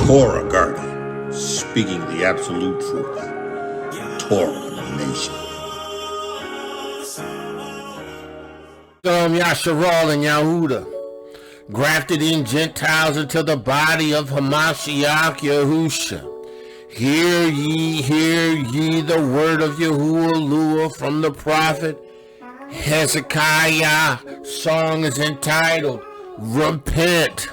Torah guardian, speaking the absolute truth. Torah nation. Yasharal and Yahudah, grafted in Gentiles into the body of Hamashiach Yahusha. Hear ye the word of Yahuah from the prophet Hezekiah. Song is entitled, Repent.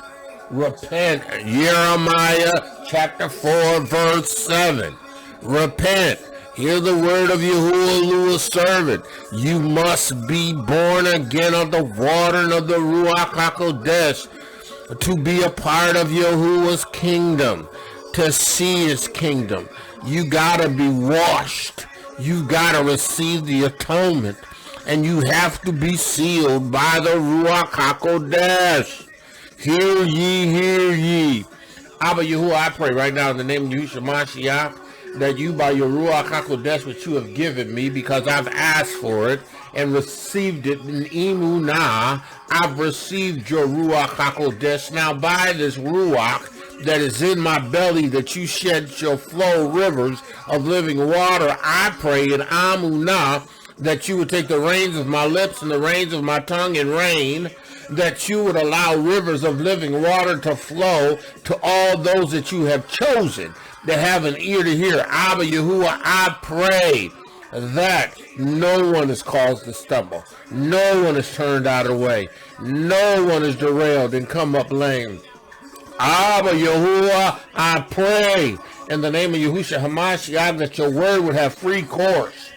Repent. Jeremiah chapter 4 verse 7. Repent. Hear the word of Yahuah's servant. You must be born again of the water and of the Ruach HaKodesh to be a part of Yahuah's kingdom, to see his kingdom. You gotta be washed. You gotta receive the atonement. And you have to be sealed by the Ruach HaKodesh. Hear ye, hear ye. Abba Yahuah, I pray right now in the name of Yahushua Mashiach, that you by your Ruach HaKodesh, which you have given me, because I've asked for it and received it in Emunah, I've received your Ruach HaKodesh. Now by this Ruach that is in my belly, that you shed shall flow rivers of living water. I pray in Emunah that you would take the reins of my lips and the reins of my tongue and reign, that you would allow rivers of living water to flow to all those that you have chosen that have an ear to hear. Abba Yahuah, I pray that no one is caused to stumble. No one is turned out of the way. No one is derailed and come up lame. Abba Yahuah, I pray in the name of Yahushua HaMashiach that your word would have free course.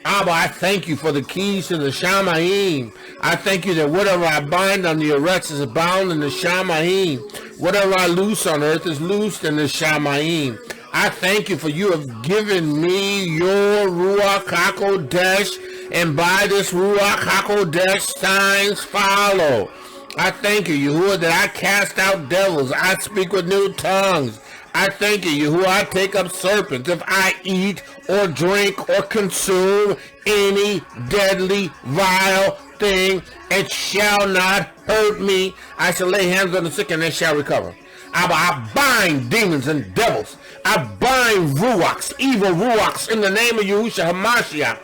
Abba, I thank you for the keys to the Shamayim. I thank you that whatever I bind on the eretz is bound in the Shamayim. Whatever I loose on earth is loosed in the Shamayim. I thank you for you have given me your Ruach HaKodesh, and by this Ruach HaKodesh signs follow. I thank you, Yahuah, that I cast out devils. I speak with new tongues. I thank you, Yahuah, I take up serpents. If I eat or drink or consume any deadly, vile thing, it shall not hurt me. I shall lay hands on the sick and they shall recover. I bind demons and devils. I bind Ruachs, evil Ruachs, in the name of Yahushua HaMashiach.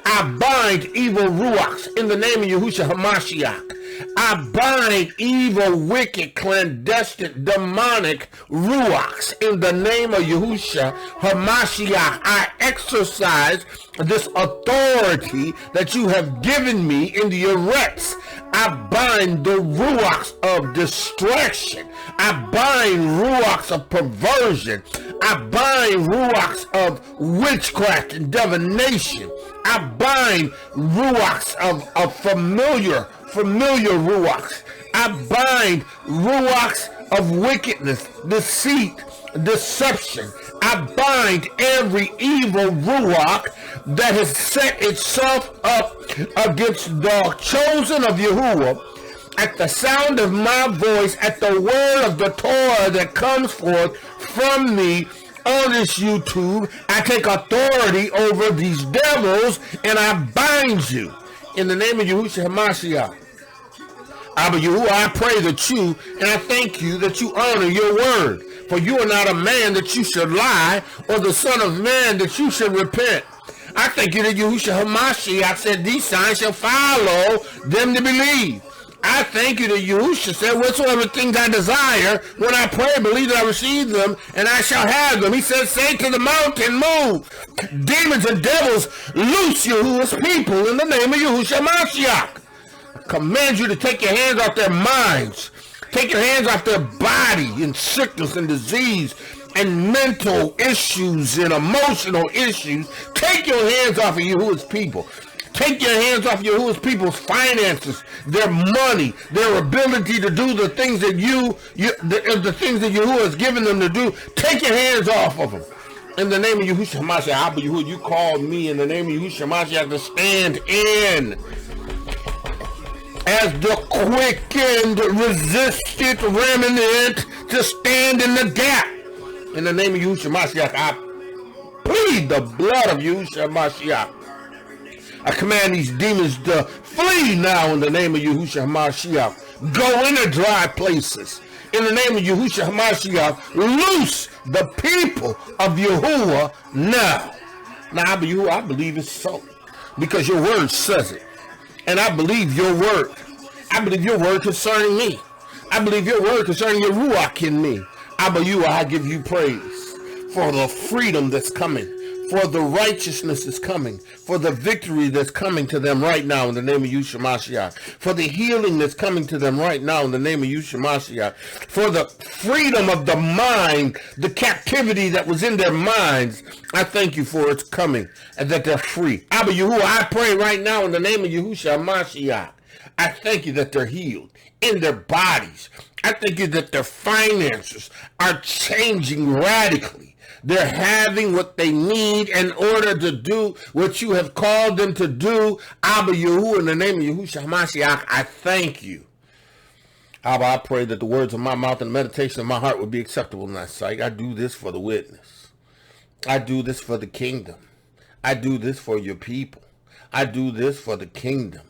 I bind evil Ruachs in the name of Yahushua HaMashiach. I bind evil, wicked, clandestine, demonic Ruachs in the name of Yahushua HaMashiach. I exercise this authority that you have given me in the eretz. I bind the Ruachs of distraction. I bind Ruachs of perversion. I bind Ruachs of witchcraft and divination. I bind Ruachs of familiar Ruachs. I bind Ruachs of wickedness, deceit, deception. I bind every evil Ruach that has set itself up against the chosen of Yahuah. At the sound of my voice, at the word of the Torah that comes forth from me on this YouTube, I take authority over these devils and I bind you in the name of Yahushua HaMashiach. Abba Yahuah, I pray that you, and I thank you that you honor your word. For you are not a man that you should lie, or the son of man that you should repent. I thank you that Yahushua HaMashiach said these signs shall follow them that believe. I thank you that Yahushua said, whatsoever things I desire, when I pray, believe that I receive them, and I shall have them. He says, say to the mountain, move. Demons and devils, loose Yahuah's people in the name of Yahushua HaMashiach. I command you to take your hands off their minds. Take your hands off their body in sickness and disease and mental issues and emotional issues. Take your hands off of Yahuah's people. Take your hands off Yahuah's people's finances, their money, their ability to do the things that the things that Yahuah has given them to do. Take your hands off of them. In the name of Yahushua HaMashiach, Abba Yahuah, you called me in the name of Yahushua HaMashiach to stand in as the quickened, resistant Remanant, to stand in the gap. In the name of Yahushua HaMashiach, I plead the blood of Yahushua HaMashiach. I command these demons to flee now in the name of Yahushua HaMashiach. Go into dry places. In the name of Yahushua HaMashiach, loose the people of Yahuwah now. Now, I believe it's so, because your word says it. And I believe your word. I believe your word concerning me. I believe your word concerning your Ruach in me. I give you praise for the freedom that's coming, for the righteousness that's coming, for the victory that's coming to them right now in the name of Yahushua Mashiach, for the healing that's coming to them right now in the name of Yahushua Mashiach, for the freedom of the mind, the captivity that was in their minds. I thank you for its coming and that they're free. Abba Yahuwah, I pray right now in the name of Yahushua Mashiach. I thank you that they're healed in their bodies. I thank you that their finances are changing radically. They're having what they need in order to do what you have called them to do. Abba Yahuwah, in the name of Yahushua HaMashiach, I thank you. Abba, I pray that the words of my mouth and the meditation of my heart would be acceptable in thy sight. I do this for the witness. I do this for the kingdom. I do this for your people. I do this for the kingdom.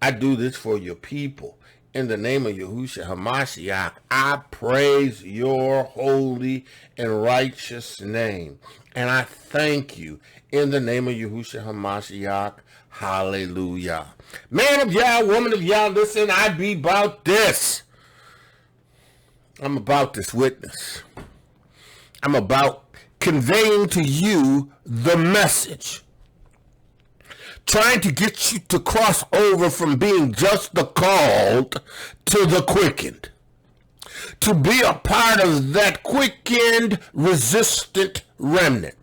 I do this for your people. In the name of Yahushua HaMashiach, I praise your holy and righteous name. And I thank you in the name of Yahushua HaMashiach. Hallelujah. Man of Yah, woman of Yah, listen, I be about this. I'm about this witness. I'm about conveying to you the message. Trying to get you to cross over from being just the called to the quickened. To be a part of that quickened, resistant remnant.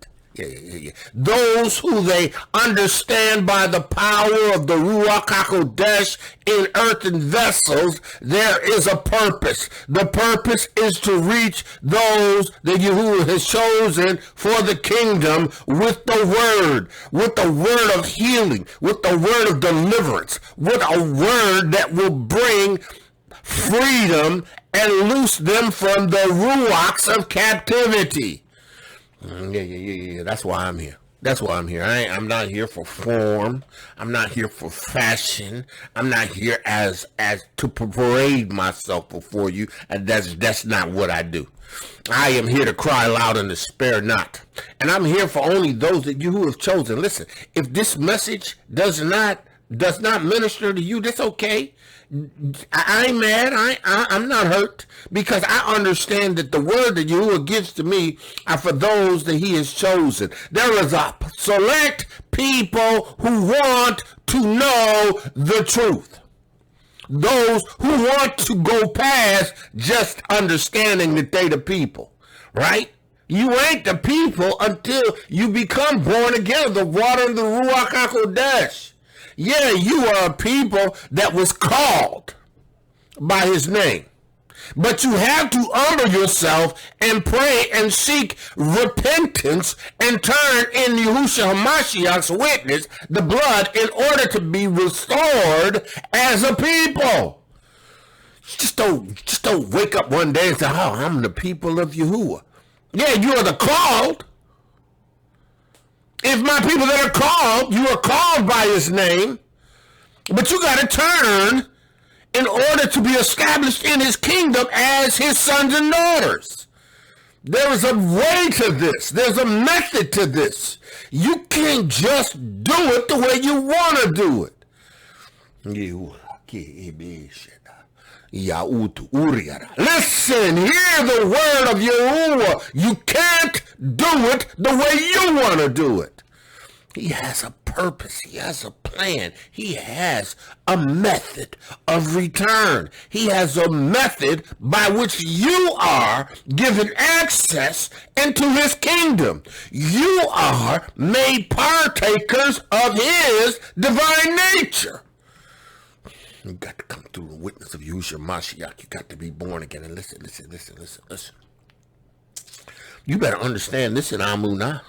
Those who they understand by the power of the Ruach HaKodesh in earthen vessels, there is a purpose. The purpose is to reach those that Yahuwah has chosen for the kingdom with the word of healing, with the word of deliverance, with a word that will bring freedom and loose them from the Ruachs of captivity. Yeah. That's why I'm here. That's why I'm here. I'm not here for form. I'm not here for fashion. I'm not here as to parade myself before you. And that's not what I do. I am here to cry loud and to spare not. And I'm here for only those that you who have chosen. Listen, if this message does not minister to you, that's okay. I ain't mad. I'm not hurt, because I understand that the word that Yahuwah gives to me are for those that he has chosen. There is a select people who want to know the truth. Those who want to go past just understanding that they the people, right? You ain't the people until you become born again of the water and the Ruach HaKodesh. Yeah, you are a people that was called by his name. But you have to honor yourself and pray and seek repentance and turn in Yahushua HaMashiach's witness, the blood, in order to be restored as a people. Just don't wake up one day and say, oh, I'm the people of Yahuwah. Yeah, you are the called. If my people that are called, you are called by his name, but you got to turn in order to be established in his kingdom as his sons and daughters. There is a way to this. There's a method to this. You can't just do it the way you want to do it. Listen, hear the word of Yahuwah. You can't do it the way you want to do it. He has a purpose. He has a plan. He has a method of return. He has a method by which you are given access into his kingdom. You are made partakers of his divine nature. You got to come through the witness of Yahushua Mashiach. You got to be born again. And listen. You better understand this in Amunah.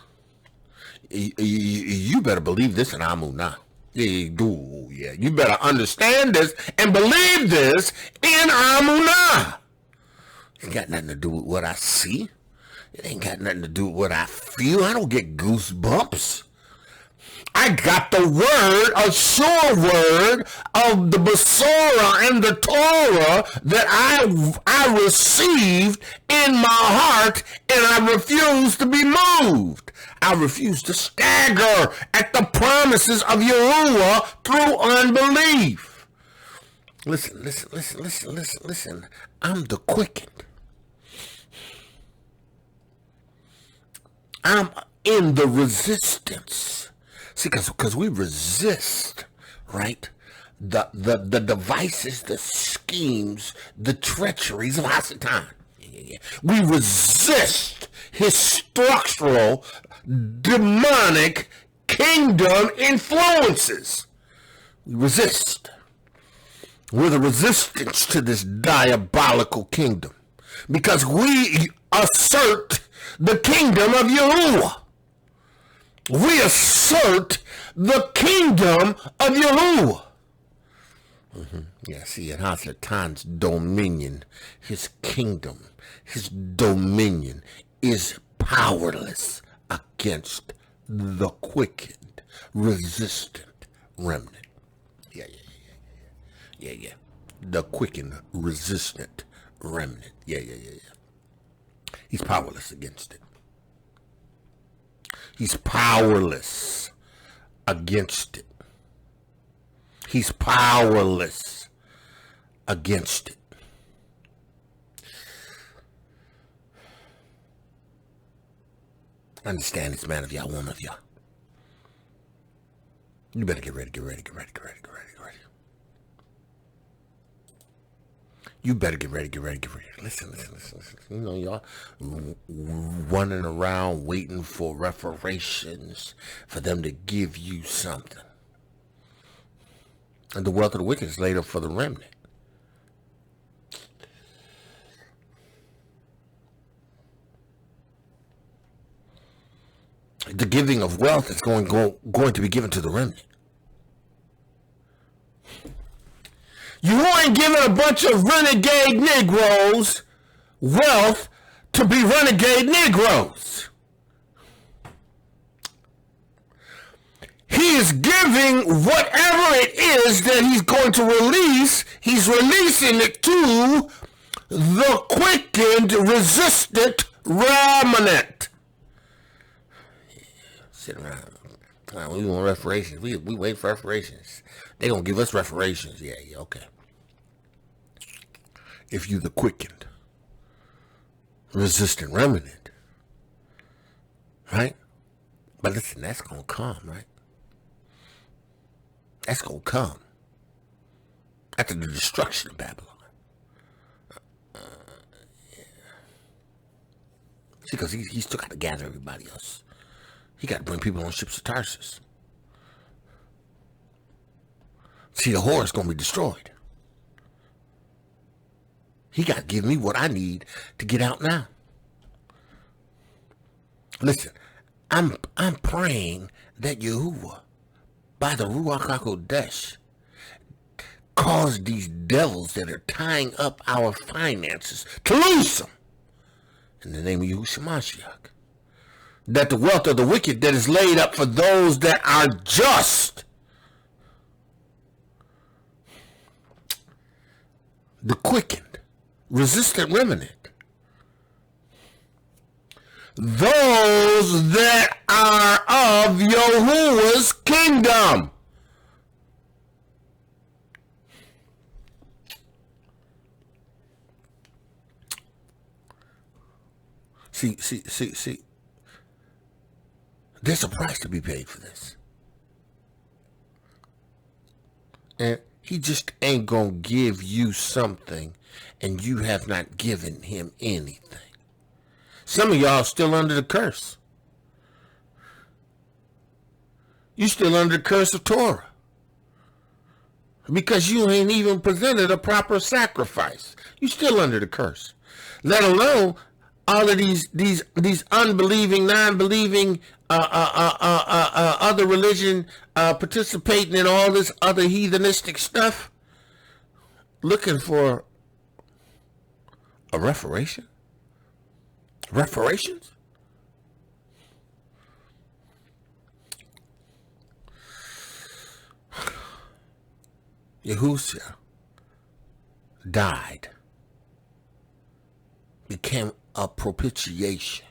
You better believe this in Amunah. Yeah. You better understand this and believe this in Amunah. It ain't got nothing to do with what I see. It ain't got nothing to do with what I feel. I don't get goosebumps. I got the word, a sure word of the Besorah and the Torah that I received in my heart, and I refuse to be moved. I refuse to stagger at the promises of Yahuwah through unbelief. Listen. I'm the quickened. I'm in the resistance. See, because we resist, right? The devices, the schemes, the treacheries of Hasatan. We resist his structural, demonic kingdom influences. We resist. We're the resistance to this diabolical kingdom because we assert the kingdom of Yahuwah. We assert the kingdom of Yahuwah. Yeah, see, in Hasatan's dominion, his kingdom, his dominion is powerless against the quickened, resistant remnant. Yeah. The quickened, resistant remnant. Yeah. He's powerless against it. He's powerless against it. He's powerless against it. Understand this, man of y'all, woman of y'all. You better get ready. You better get ready. Listen. You know, y'all running around waiting for reparations for them to give you something. And the wealth of the wicked is laid up for the remnant. The giving of wealth is going to be given to the remnant. You ain't giving a bunch of renegade Negroes wealth to be renegade Negroes. He is giving whatever it is that he's going to release. He's releasing it to the quickened, resistant Remanant. Sit around. We want reparations. We wait for reparations. They gonna give us reparations. Yeah, okay. If you the quickened, resistant remnant, right? But listen, that's gonna come, right? That's gonna come after the destruction of Babylon. See, because he still got to gather everybody else. He got to bring people on ships to Tarsus. See, the whore is going to be destroyed. He got to give me what I need to get out now. Listen, I'm praying that Yahuwah, by the Ruach HaKodesh, cause these devils that are tying up our finances to loose them. In the name of Yahushua Mashiach. That the wealth of the wicked that is laid up for those that are just. The quickened, resistant remnant. Those that are of Yahuwah's kingdom. See. There's a price to be paid for this. And he just ain't gonna give you something and you have not given him anything. Some of y'all still under the curse. You still under the curse of Torah. Because you ain't even presented a proper sacrifice. You still under the curse. Let alone all of these unbelieving, non-believing, other religion participating in all this other heathenistic stuff, looking for a reparation? Reparations? Yahushua died, became a propitiation.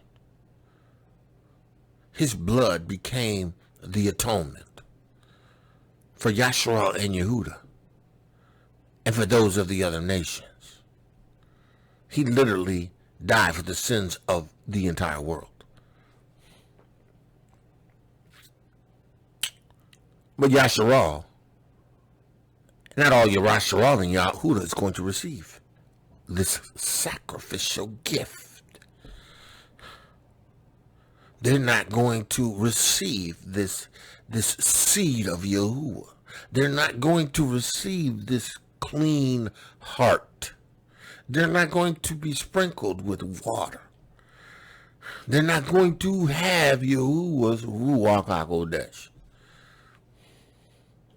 His blood became the atonement for Yasharal and Yehuda and for those of the other nations. He literally died for the sins of the entire world. But Yasharal, not all Yasharal and Yahuda is going to receive this sacrificial gift. They're not going to receive this seed of Yahuwah. They're not going to receive this clean heart. They're not going to be sprinkled with water. They're not going to have Yahuwah's Ruach HaKodesh.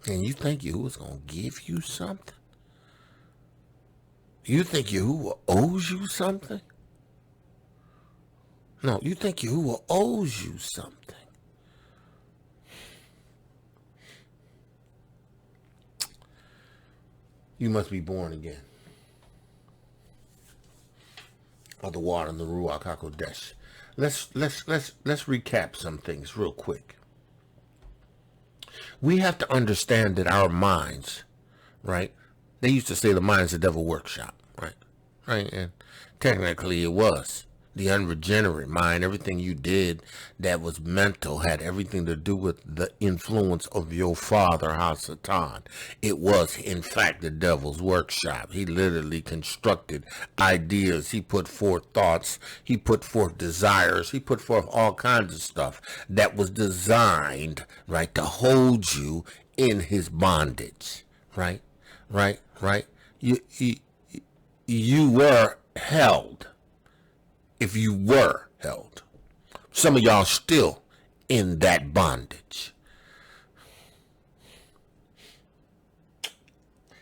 And you think Yahuwah's going to give you something? You think Yahuwah owes you something? No, you think Yahuwah owes you something. You must be born again of the water and the Ruach HaKodesh. Let's recap some things real quick. We have to understand that our minds, right? They used to say the mind's the devil workshop, right? Right, and technically it was. The unregenerate mind, everything you did that was mental had everything to do with the influence of your father, Hasatan. It was, in fact, the devil's workshop. He literally constructed ideas. He put forth thoughts. He put forth desires. He put forth all kinds of stuff that was designed, right, to hold you in his bondage, right? You were held. If you were held. Some of y'all still in that bondage.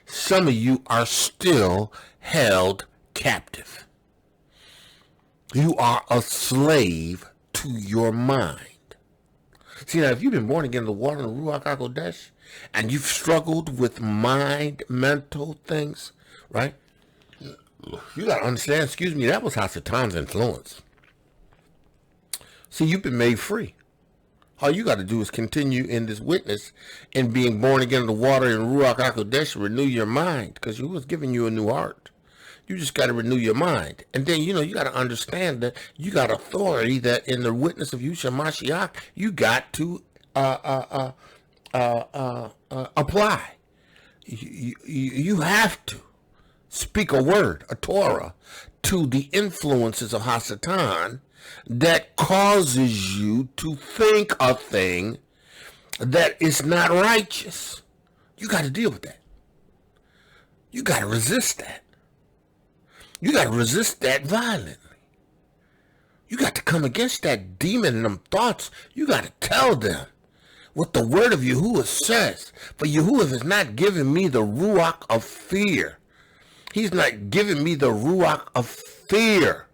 Some of you are still held captive. You are a slave to your mind. See, now, if you've been born again in the water and the Ruach HaKodesh, and you've struggled with mental things, right? You got to understand, that was Hasatan's influence. See, you've been made free. All you got to do is continue in this witness and being born again in the water and Ruach HaKodesh, renew your mind, because he was giving you a new heart. You just got to renew your mind. And then, you got to understand that you got authority that in the witness of Yeshua Mashiach, you got to apply. You have to speak a word, a Torah, to the influences of Hasatan that causes you to think a thing that is not righteous. You got to deal with that. You got to resist that. You got to resist that violently. You got to come against that demon and them thoughts. You got to tell them what the word of Yahuwah says. For Yahuwah has not given me the Ruach of fear. He's not giving me the Ruach of fear,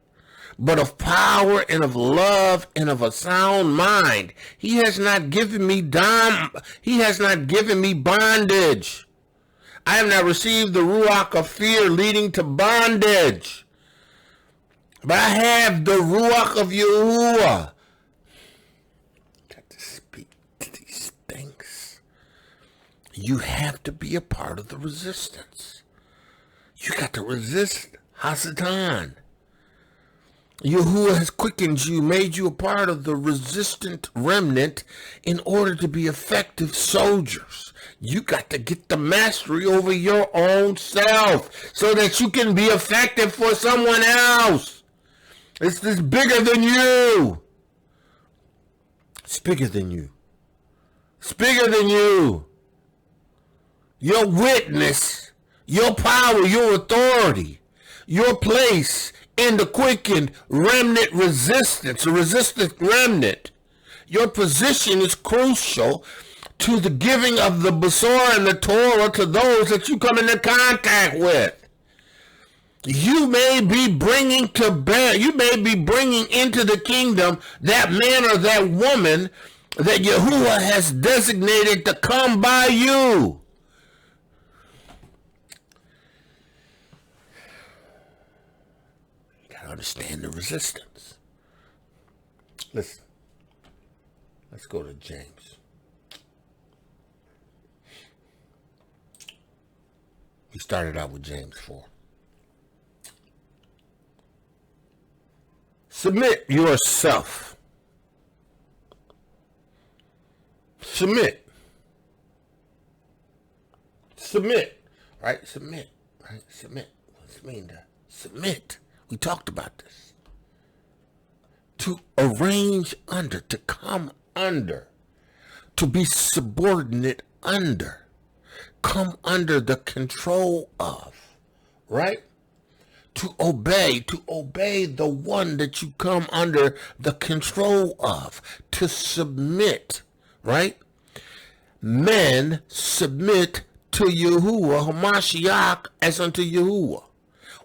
but of power and of love and of a sound mind. He has not given me He has not given me bondage. I have not received the Ruach of fear leading to bondage. But I have the Ruach of Yahuwah. Got to speak to these things. You have to be a part of the resistance. You got to resist Hasatan. Yahuwah has quickened you, made you a part of the resistant remnant in order to be effective soldiers. You got to get the mastery over your own self so that you can be effective for someone else. It's bigger than you. It's bigger than you. It's bigger than you. Your witness, your power, your authority, your place in the quickened remnant resistance, a resistant remnant. Your position is crucial to the giving of the Basar and the Torah to those that you come into contact with. You may be bringing to bear, you may be bringing into the kingdom that man or that woman that Yahuwah has designated to come by you. understand the resistance. Listen, let's go to James. We started out with James 4. Submit yourself. Submit. Submit. Right? Submit. Right? Submit. What does it mean to submit? We talked about this. To arrange under, to come under, to be subordinate under, come under the control of, right? To obey the one that you come under the control of, to submit, right? Men submit to Yahuwah, Hamashiach, as unto Yahuwah.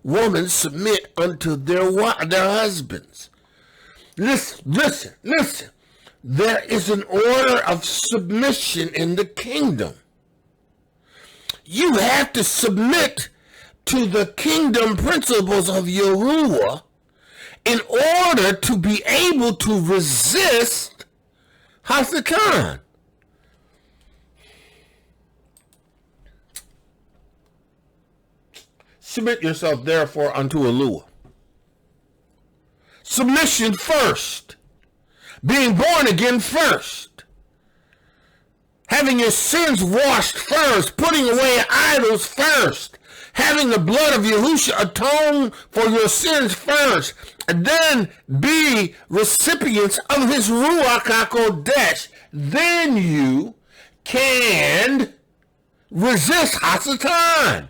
Women submit unto their husbands. Listen. There is an order of submission in the kingdom. You have to submit to the kingdom principles of Yahuwah in order to be able to resist Hasatan. Submit yourself, therefore, unto Elohiym. Submission first. Being born again first. Having your sins washed first. Putting away idols first. Having the blood of Yahushua atone for your sins first. And then be recipients of his Ruach AQOV. Then you can resist Hasatan.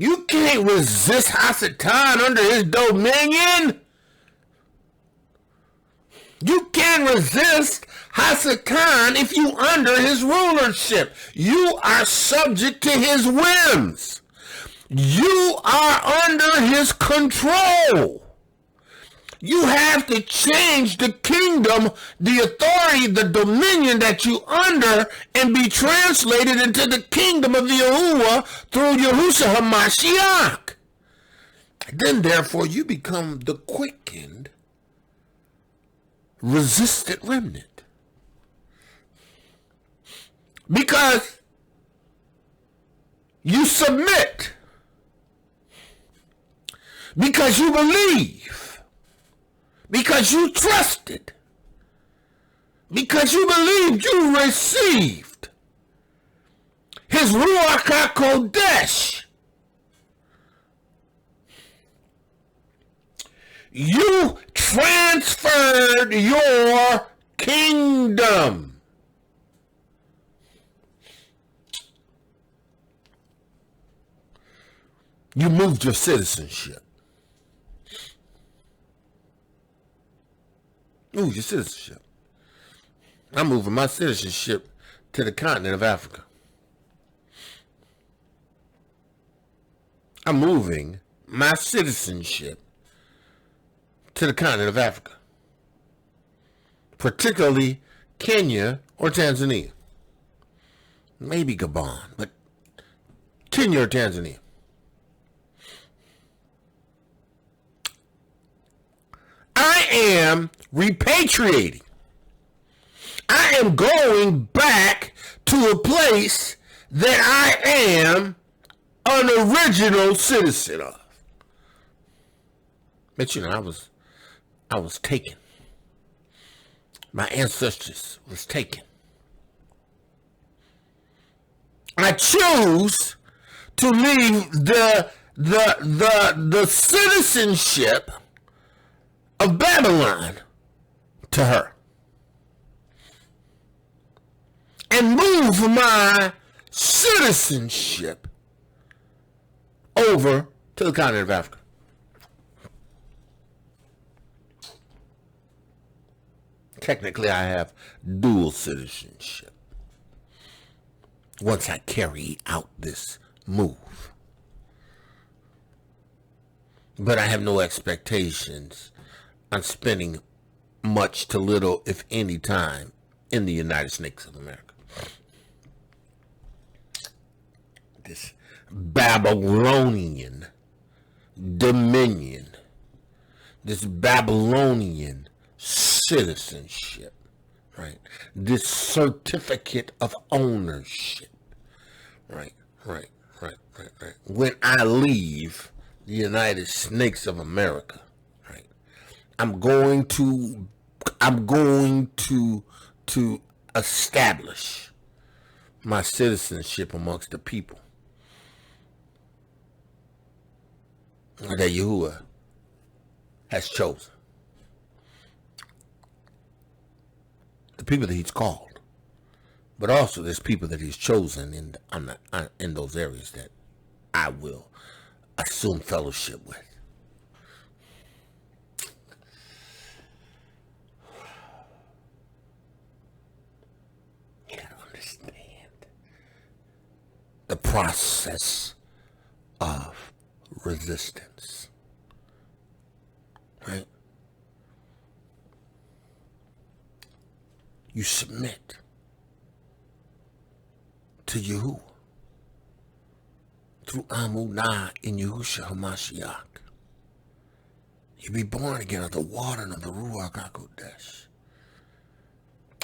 You can't resist Hasatan under his dominion. You can't resist Hasatan if you under his rulership. You are subject to his whims. You are under his control. You have to change the kingdom, the authority, the dominion that you under, and be translated into the kingdom of the Yahuwah through Yahushua HaMashiach. Then, therefore, you become the quickened, resistant remnant. Because you submit. Because you believe. Because you trusted. Because you believed, you received his Ruach HaKodesh. You transferred your kingdom. You moved your citizenship. Move your citizenship. I'm moving my citizenship to the continent of Africa. I'm moving my citizenship to the continent of Africa. Particularly Kenya or Tanzania. Maybe Gabon, but Kenya or Tanzania. I am repatriating. I am going back to a place that I am an original citizen of. But you know, I was taken. My ancestors was taken. I choose to leave the citizenship of Babylon to her and move my citizenship over to the continent of Africa. Technically, I have dual citizenship once I carry out this move. But I have no expectations on spending much to little, if any, time in the United States of America. This Babylonian dominion this Babylonian citizenship, right? This certificate of ownership, right? When I leave the United Snakes of America, right? I'm going to establish my citizenship amongst the people that Yahuwah has chosen. The people that he's called. But also there's people that he's chosen in those areas that I will assume fellowship with. You gotta understand the process of resistance, right? You submit to Yahuwah through Amunah in Yahushua HaMashiach. You be born again of the water and of the Ruach HaKodesh.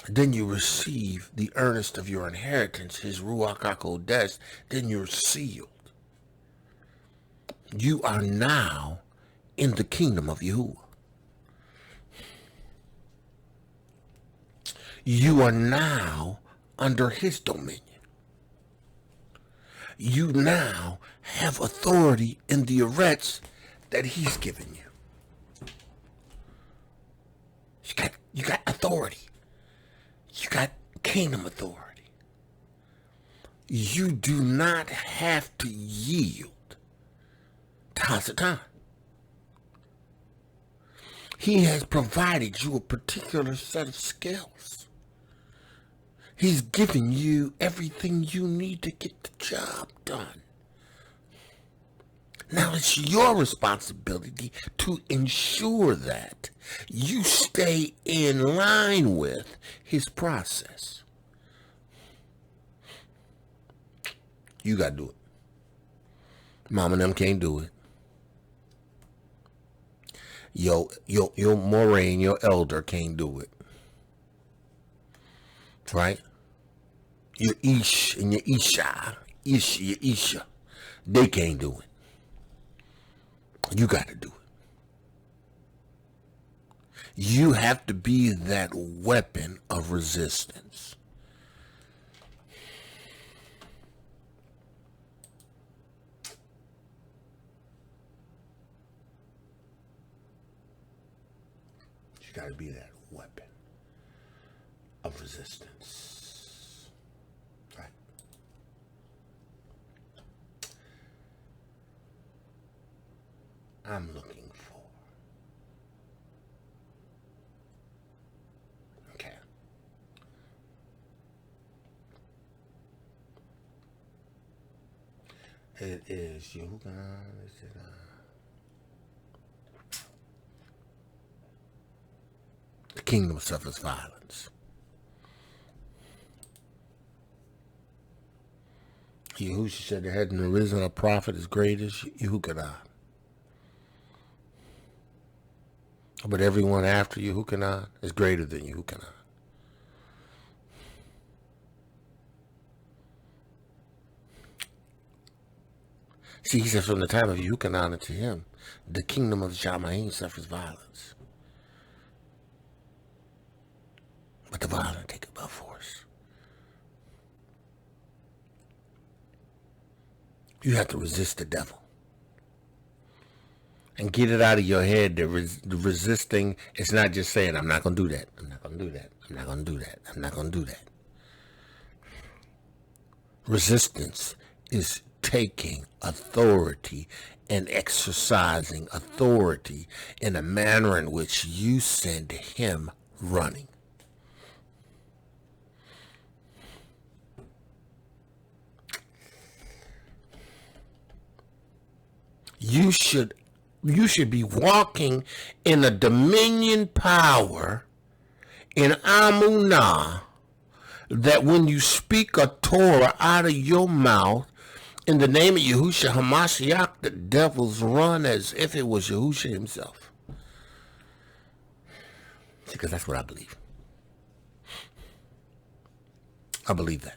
Then you receive the earnest of your inheritance, his Ruach HaKodesh. Then you're sealed. You are now in the kingdom of Yahuwah. You are now under his dominion. You now have authority in the arrests that he's given you. You got authority. You got kingdom authority. You do not have to yield to Hasatan. He has provided you a particular set of skills. He's given you everything you need to get the job done. Now it's your responsibility to ensure that you stay in line with his process. You got to do it. Mom and them can't do it. Your Moraine, your elder can't do it. Right? Your Ish and your Isha, your Isha, they can't do it. You got to do it. You have to be that weapon of resistance. You got to be that weapon of resistance. Right. I'm looking for. Okay. It is Yahuwah. The kingdom suffers violence. Yahushua said there hadn't arisen a prophet as great as Yahuwah. But everyone after Yahuwah is greater than Yahuwah. See, he said from the time of Yahuwah unto him, the kingdom of Shamayim suffers violence. But the violent take it by force. You have to resist the devil. And get it out of your head that resisting, it's not just saying, I'm not going to do that. I'm not going to do that. I'm not going to do that. I'm not going to do that. Resistance is taking authority and exercising authority in a manner in which you send him running. You should be walking in a dominion power in Amunah that when you speak a Torah out of your mouth in the name of Yahushua HaMashiach, the devils run as if it was Yahushua himself. Because that's what I believe. I believe that.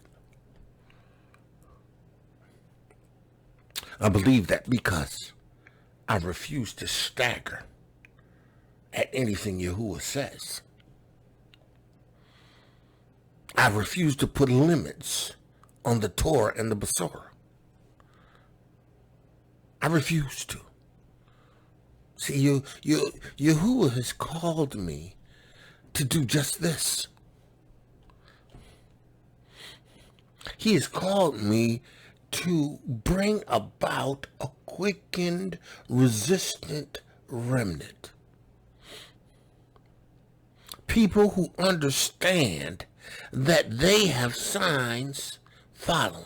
I believe that because I refuse to stagger at anything Yahuwah says. I refuse to put limits on the Torah and the Besorah. I refuse to. See, Yahuwah has called me to do just this. He has called me to bring about a quickened, resistant remnant. People who understand that they have signs following.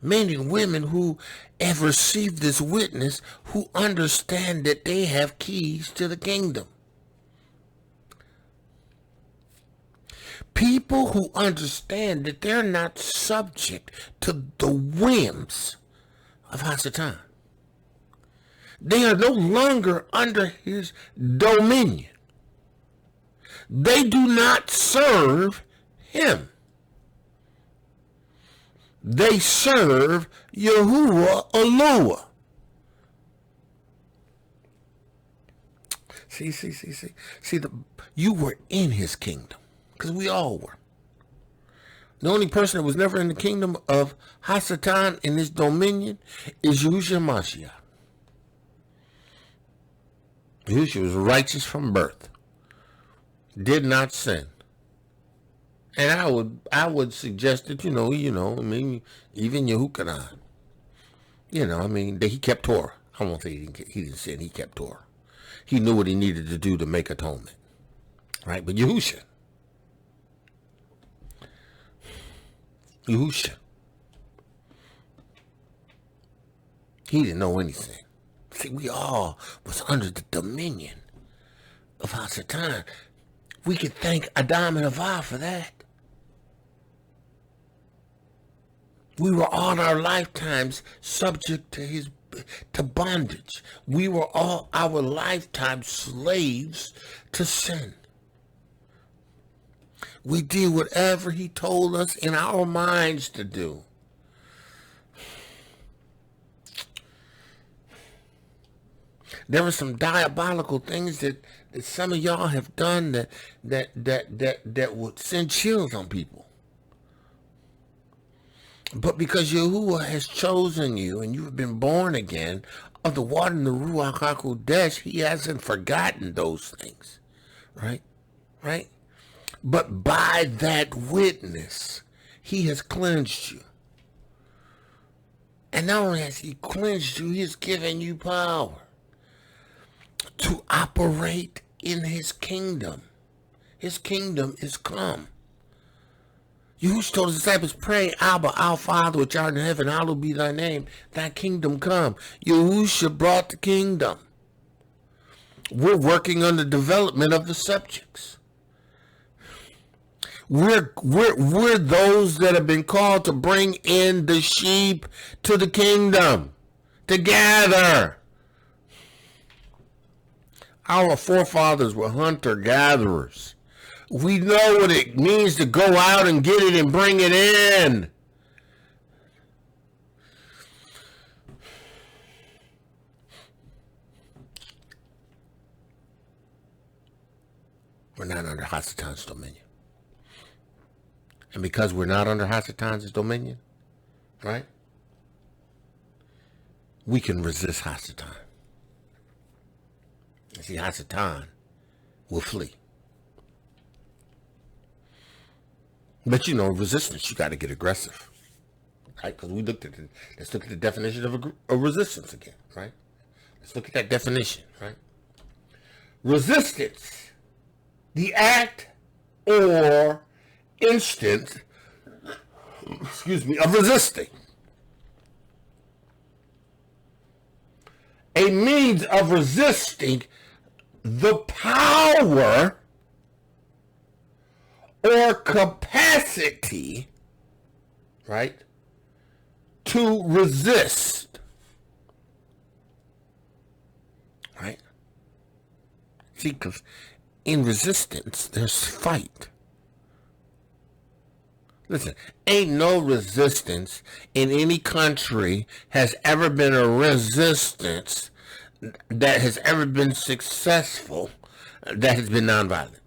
Men and women who have received this witness, who understand that they have keys to the kingdom. People who understand that they're not subject to the whims of Hasatan. They are no longer under his dominion. They do not serve him. They serve Yahuwah Elohiym. See, you were in his kingdom, because we all were. The only person that was never in the kingdom of Hasatan in his dominion is Yahushua Mashiach. Yahushua was righteous from birth, did not sin. And I would suggest that, I mean, even Yahuwah, that he kept Torah. I won't say he didn't sin, he kept Torah. He knew what he needed to do to make atonement. Right? But Yahushua, he didn't know anything. See, we all was under the dominion of Hasatan. We could thank Adam and Havah for that. We were all our lifetimes subject to bondage. We were all our lifetime slaves to sin. We did whatever he told us in our minds to do. There were some diabolical things that some of y'all have done that would send chills on people. But because Yahuwah has chosen you and you have been born again of the water and the Ruach HaKodesh, he hasn't forgotten those things. Right? Right? But by that witness, he has cleansed you. And not only has he cleansed you, he has given you power to operate in his kingdom. His kingdom is come. Yahushua told his disciples, pray, Abba, our Father which art in heaven, hallowed be thy name. Thy kingdom come. Yahushua brought the kingdom. We're working on the development of the subjects. We're those that have been called to bring in the sheep to the kingdom, to gather. Our forefathers were hunter-gatherers. We know what it means to go out and get it and bring it in. We're not under Hasatan's dominion. And because we're not under Hasatan's dominion, right, we can resist Hasatan. See, Hasatan will flee. But resistance, you got to get aggressive, right? Because let's look at the definition of a resistance again, right? Let's look at that definition, right? Resistance, the act or instance, of resisting. A means of resisting the power or capacity, right, to resist, right? See, because in resistance, there's fight. Listen, ain't no resistance in any country has ever been a resistance that has ever been successful that has been nonviolent.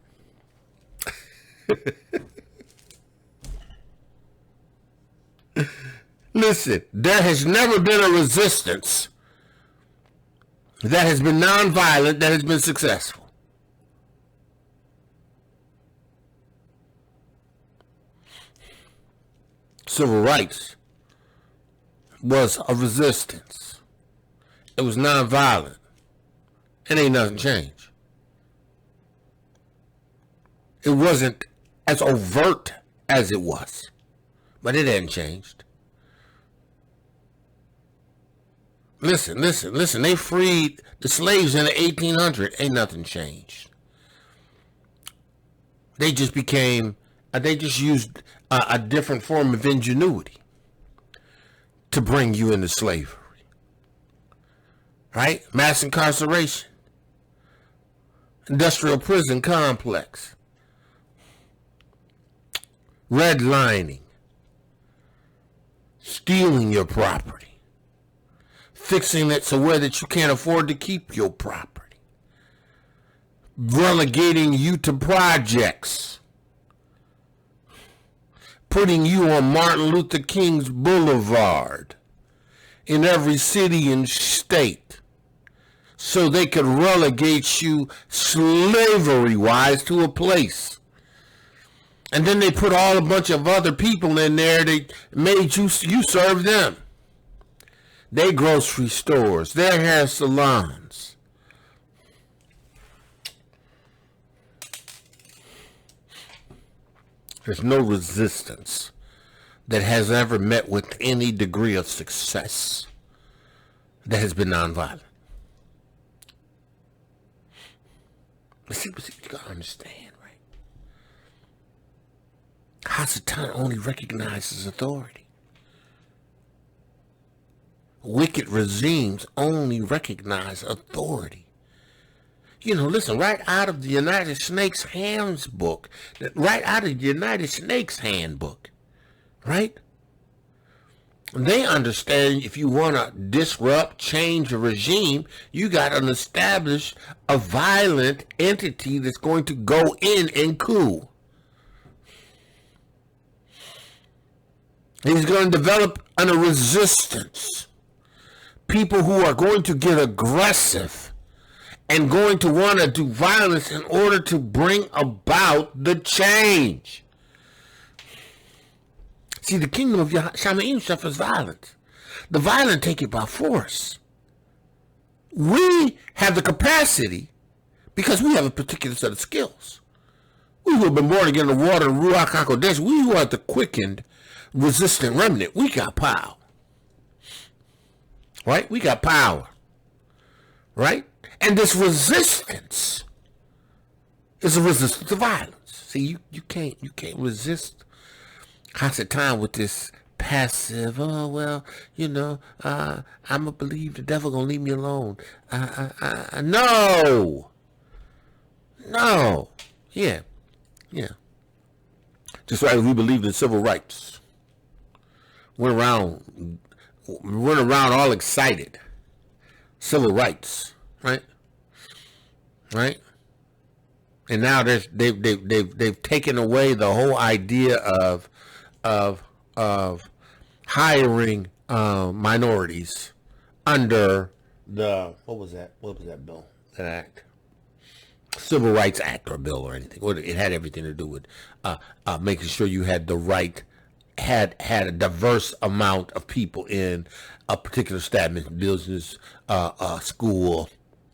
Listen, there has never been a resistance that has been nonviolent that has been successful. Civil rights was a resistance. It was nonviolent. It ain't nothing changed. It wasn't as overt as it was, but it hadn't changed. Listen. They freed the slaves in the 1800s. Ain't nothing changed. They just used a different form of ingenuity to bring you into slavery. Right? Mass incarceration. Industrial prison complex. Redlining. Stealing your property. Fixing it so where that you can't afford to keep your property. Relegating you to projects. Putting you on Martin Luther King's Boulevard in every city and state so they could relegate you slavery-wise to a place. And then they put a bunch of other people in there. They made you serve them. Their grocery stores, their hair salons. There's no resistance that has ever met with any degree of success that has been nonviolent. But see, you gotta understand, right? Hasatan only recognizes authority. Wicked regimes only recognize authority. You know, listen, right out of the United Snakes Handbook, right? They understand if you want to disrupt, change a regime, you got to establish a violent entity that's going to go in and coup. He's going to develop a resistance. People who are going to get aggressive and going to want to do violence in order to bring about the change. See, the kingdom of Yahuah'S suffers violence. The violent take it by force. We have the capacity because we have a particular set of skills. We who have been born again in the water and Ruach HaKodesh, we who are the quickened, resistant remnant, we got power. Right? We got power. Right? And this resistance is a resistance to violence. See, you can't resist Hasatan with this passive, I'm going to believe the devil going to leave me alone. No. Yeah. Just like we believed in civil rights. Went around all excited. Civil rights, right? And now they've taken away the whole idea of hiring minorities under the what was that bill, that act, Civil Rights Act or bill or anything. It had everything to do with making sure you had the right. Had a diverse amount of people in a particular establishment, business, school,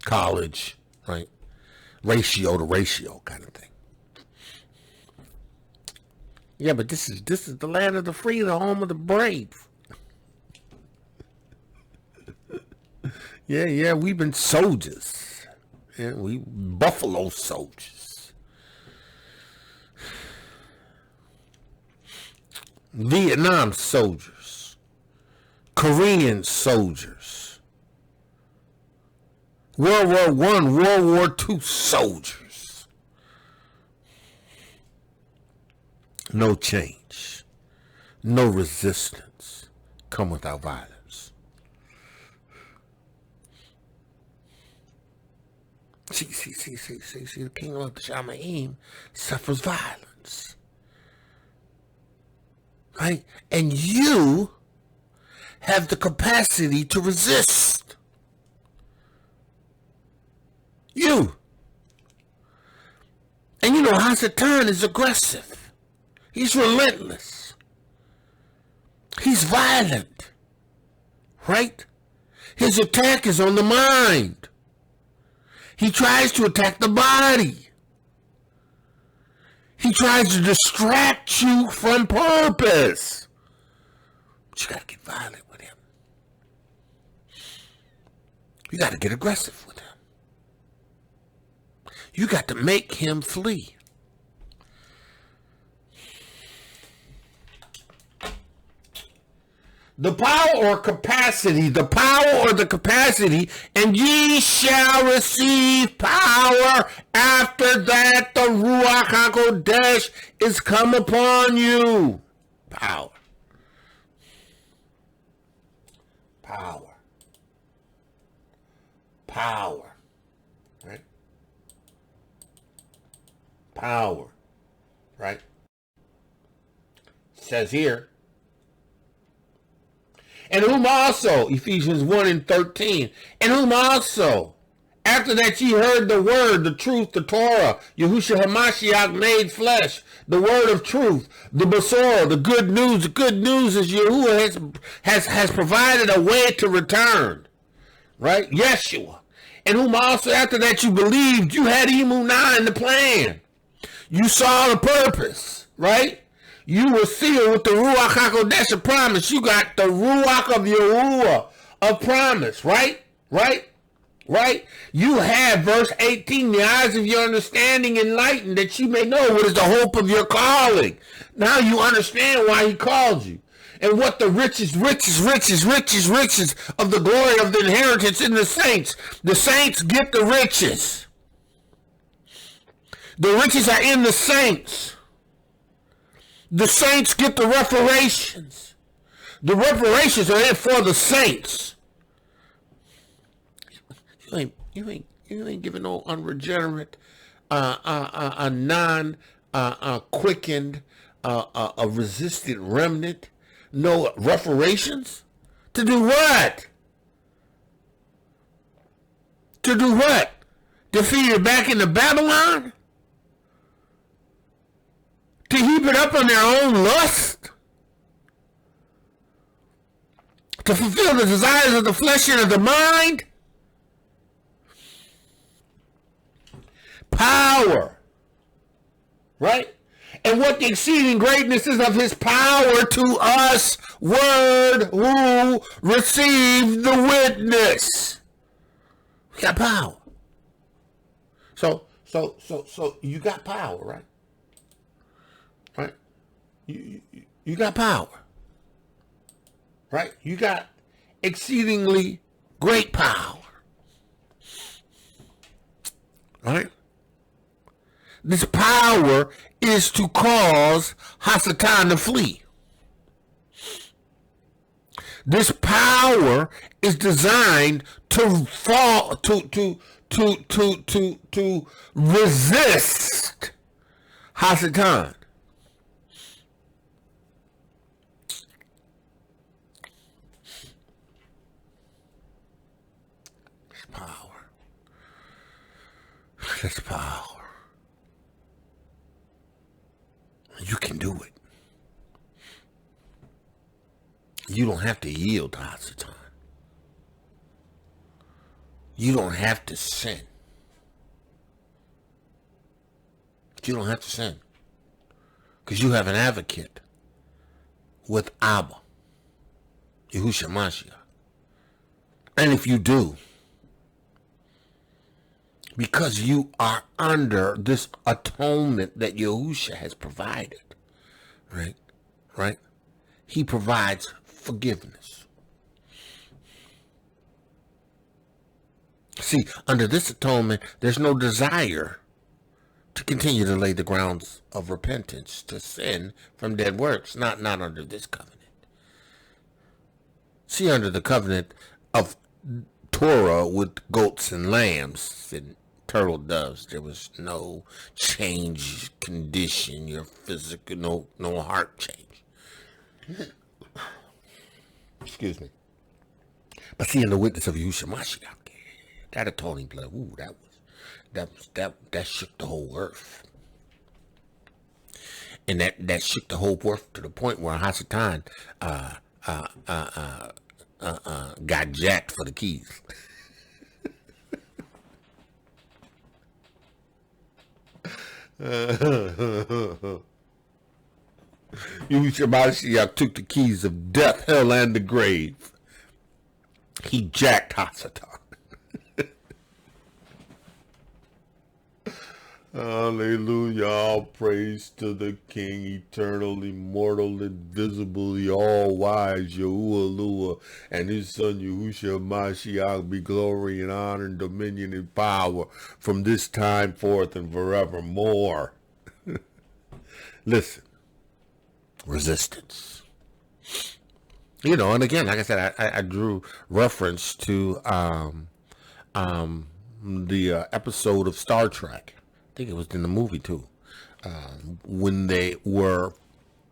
college, right? Ratio to ratio kind of thing. Yeah, but this is the land of the free, the home of the brave. Yeah, we've been soldiers. Yeah, we buffalo soldiers. Vietnam soldiers, Korean soldiers, World War I, World War II soldiers. No change, no resistance come without violence. See, the kingdom of the Shamayim suffers violence. Right? And you have the capacity to resist. You. And you know, Hasatan is aggressive. He's relentless. He's violent. Right? His attack is on the mind. He tries to attack the body. He tries to distract you from purpose. But you got to get violent with him. You got to get aggressive with him. You got to make him flee. The power or the capacity, and ye shall receive power after that the Ruach HaKodesh is come upon you. Power. Right? Power. Right? It says here, and whom also, Ephesians 1 and 13, and whom also, after that ye heard the word, the truth, the Torah, Yahushua HaMashiach made flesh, the word of truth, the Basor, the good news. The good news is Yahuwah has provided a way to return. Right? Yeshua. And whom also, after that you believed, you had Emunah in the plan. You saw the purpose. Right? You were sealed with the Ruach HaKodesh of promise. You got the Ruach of Yahuwah of promise, right? You have, verse 18, the eyes of your understanding enlightened, that you may know what is the hope of your calling. Now you understand why he called you. And what the riches of the glory of the inheritance in the saints. The saints get the riches. The riches are in the saints. The saints get the reparations. The reparations are in for the saints. You ain't giving no unregenerate, quickened, a resistant remnant no reparations. To do what? Defeat it back into Babylon? To heap it up on their own lust? To fulfill the desires of the flesh and of the mind? Power. Right? And what the exceeding greatness is of his power to us, word, who received the witness. We got power. So you got power, right? Right? You got power. Right? You got exceedingly great power. Right? This power is to cause Hasatan to flee. This power is designed to fall, to resist Hasatan. This power. You can do it. You don't have to yield to Hasatan. You don't have to sin. You don't have to sin. Because you have an advocate with Abba, Yahushua Mashiach. And if you do, because you are under this atonement that Yahushua has provided, right? He provides forgiveness. See, under this atonement, there's no desire to continue to lay the grounds of repentance to sin from dead works. Not under this covenant. See, under the covenant of Torah with goats and lambs and turtle doves, there was no change condition, your physical, no heart change. Excuse me. But see, in the witness of Yahushua Mashiach, that atoning blood, ooh, that shook the whole earth. And that shook the whole earth to the point where Hasatan got jacked for the keys. Yahushua Mashiach took the keys of death, hell, and the grave. He jacked Hasatan. Hallelujah. All praise to the King, eternal, immortal, invisible, the all-wise, Yahuwah, and his son Yahushua Mashiach be glory and honor and dominion and power from this time forth and forevermore. Listen. Resistance. You know, and again, like I said, I drew reference to the episode of Star Trek. I think it was in the movie too, when they were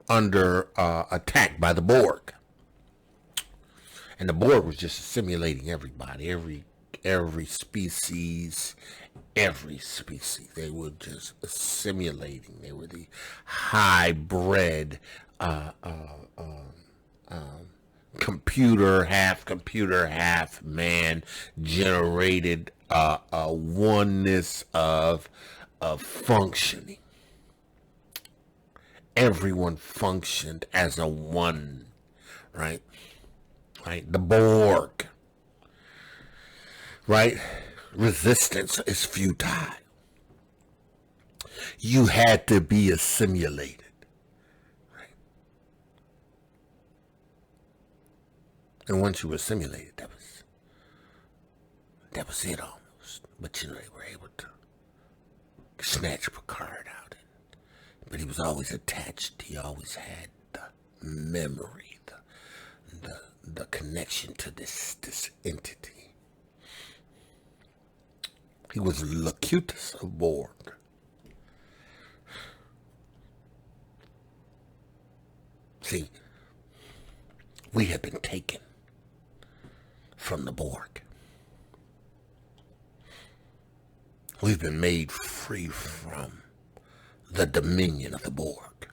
under attack by the Borg, and the Borg was just assimilating everybody, every species. They were just assimilating. They were the hybrid computer, half man generated oneness of functioning. Everyone functioned as a one, right? The Borg, right? Resistance is futile. You had to be assimilated, right? And once you were assimilated, that was it almost. But you know, they were able to snatch Picard out, but he was always attached. He always had the memory, the connection to this entity. He was Locutus of Borg. See, we have been taken from the Borg. We've been made free from the dominion of the Borg.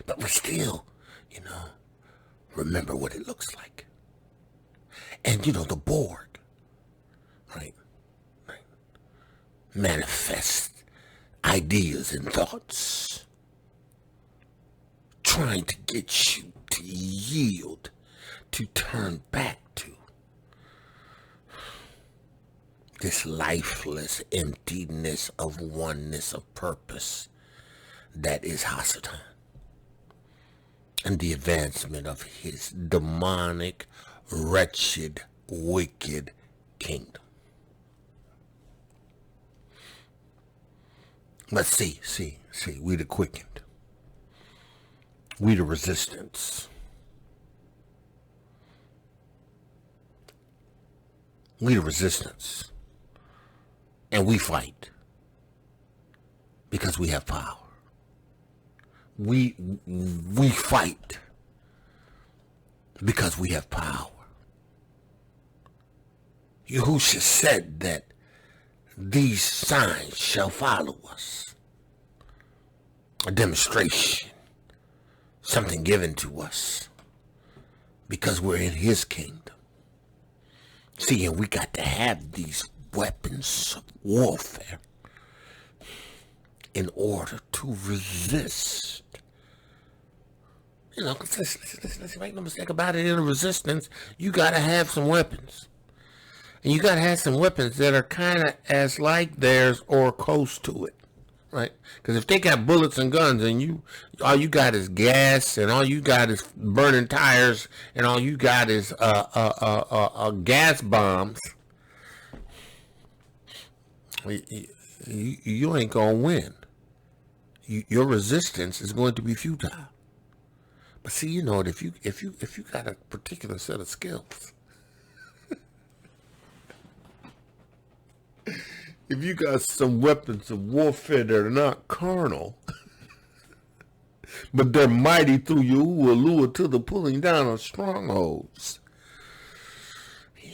But we still, remember what it looks like. And, the Borg, right, manifest ideas and thoughts, trying to get you to yield, to turn back to this lifeless emptiness of oneness of purpose that is Hasatan, and the advancement of his demonic, wretched, wicked kingdom. Let's see, we the quickened. We the resistance. We the resistance. And we fight because we have power. We fight because we have power. Yahushua said that these signs shall follow us. A demonstration, something given to us because we're in his kingdom. See, and we got to have these weapons of warfare in order to resist. Let's make no mistake about it. In a resistance, you got to have some weapons. And you got to have some weapons that are kind of as like theirs or close to it. right? Because if they got bullets and guns and all you got is gas and all you got is burning tires and all you got is gas bombs, you ain't gonna win. Your resistance is going to be futile. But see, you know what? If you got a particular set of skills, if you got some weapons of warfare that are not carnal, but they're mighty through Yahuah to the pulling down of strongholds. Yeah.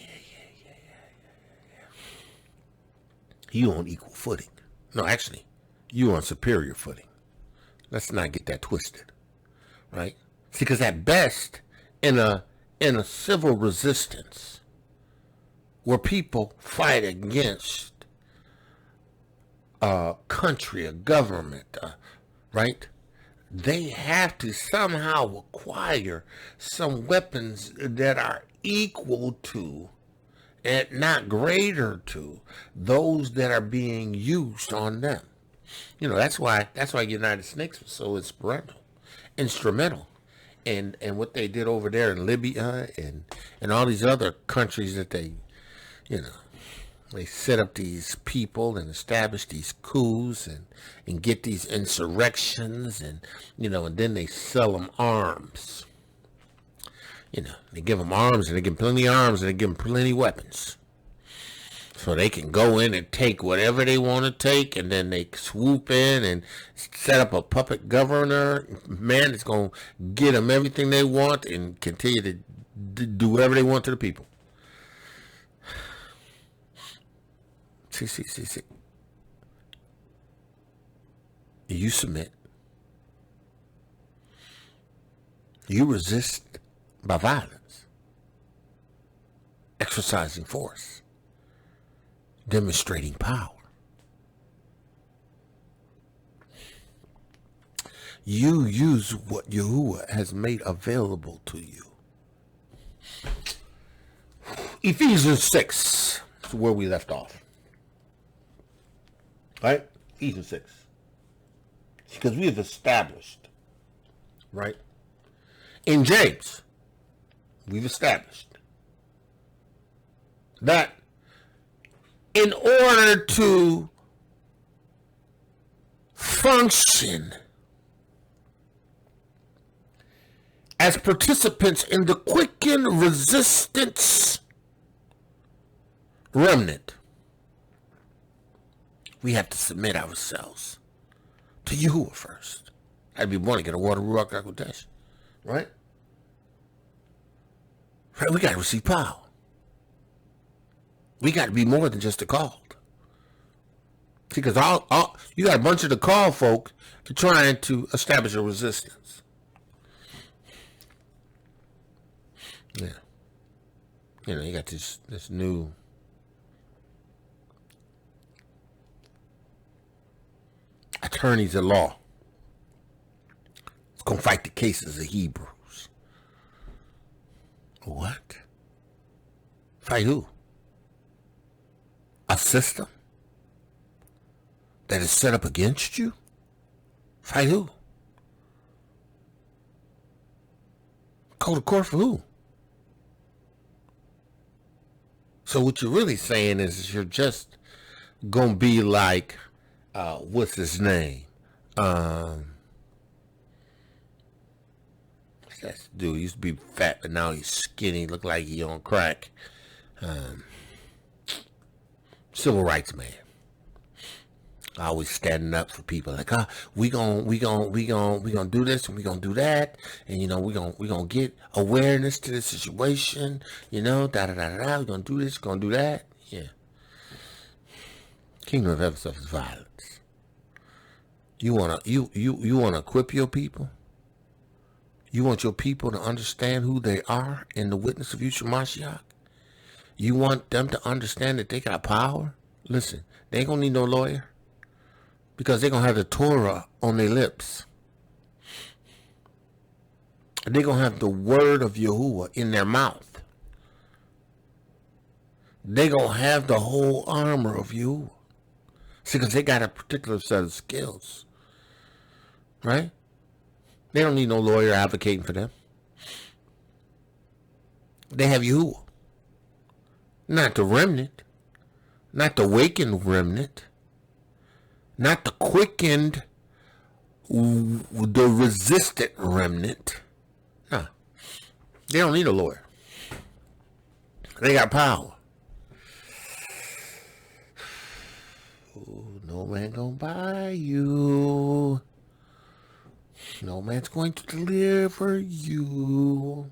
You on equal footing. No, actually, you on superior footing. Let's not get that twisted, right? See, because at best, in a civil resistance, where people fight against a country, a government, right? They have to somehow acquire some weapons that are equal to and not greater to those that are being used on them. You know, that's why United Snakes was so instrumental in what they did over there in Libya and all these other countries that they set up these people and establish these coups and get these insurrections and then they sell them arms. They give them arms and they give them plenty of arms and they give them plenty of weapons. So they can go in and take whatever they want to take, and then they swoop in and set up a puppet governor, man, that's going to get them everything they want and continue to do whatever they want to the people. See. You submit. You resist by violence, exercising force, demonstrating power. You use what Yahuah has made available to you. Ephesians 6 is where we left off. Right? Ephesians 6. Because we have established, right? In James, we've established that in order to function as participants in the quickened resistance remnant, we have to submit ourselves to Yahuah first. I'd be born again, a water Ruach Hakodesh, right? Right? We got to receive power. We got to be more than just the called. See, because you got a bunch of the called folk trying to establish a resistance. Yeah. You got this new attorneys at law. It's going to fight the cases of Hebrews. What? Fight who? A system that is set up against you? Fight who? Go to court for who? So what you're really saying is you're just going to be like, what's his name? That dude used to be fat, but now he's skinny. Look like he on crack. Civil rights man. Always standing up for people like, we gonna do this and we gonna do that, and we gonna get awareness to the situation, we're gonna do this, gonna do that. Yeah. Kingdom of heaven suffers violence. You wanna equip your people? You want your people to understand who they are in the witness of Yeshua Mashiach? You want them to understand that they got power? Listen, they ain't gonna need no lawyer, because they're gonna have the Torah on their lips. They're gonna have the word of Yahuah in their mouth. They're gonna have the whole armor of Yahuah. See, because they got a particular set of skills, right? They don't need no lawyer advocating for them. They have Yahuwah. Not the remnant. Not the wakened remnant. Not the quickened, the resistant remnant. No. They don't need a lawyer. They got power. Ooh, no man gonna buy you. No man's going to deliver you.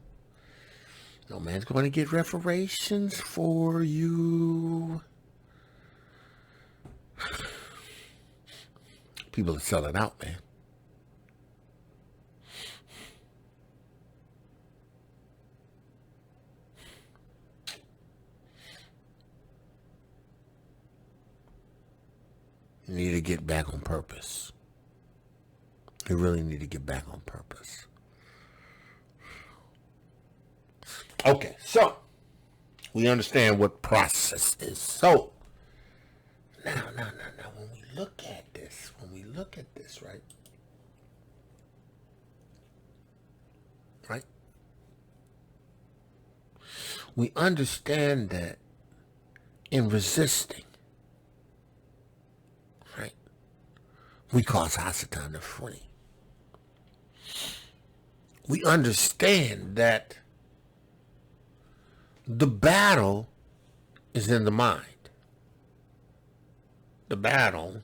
No man's going to get reparations for you. People are selling out, man. You need to get back on purpose. You really need to get back on purpose. Okay, so we understand what process is. So now, when we look at this, right? Right? We understand that in resisting, right, we cause Hasatan to flee. We understand that the battle is in the mind. The battle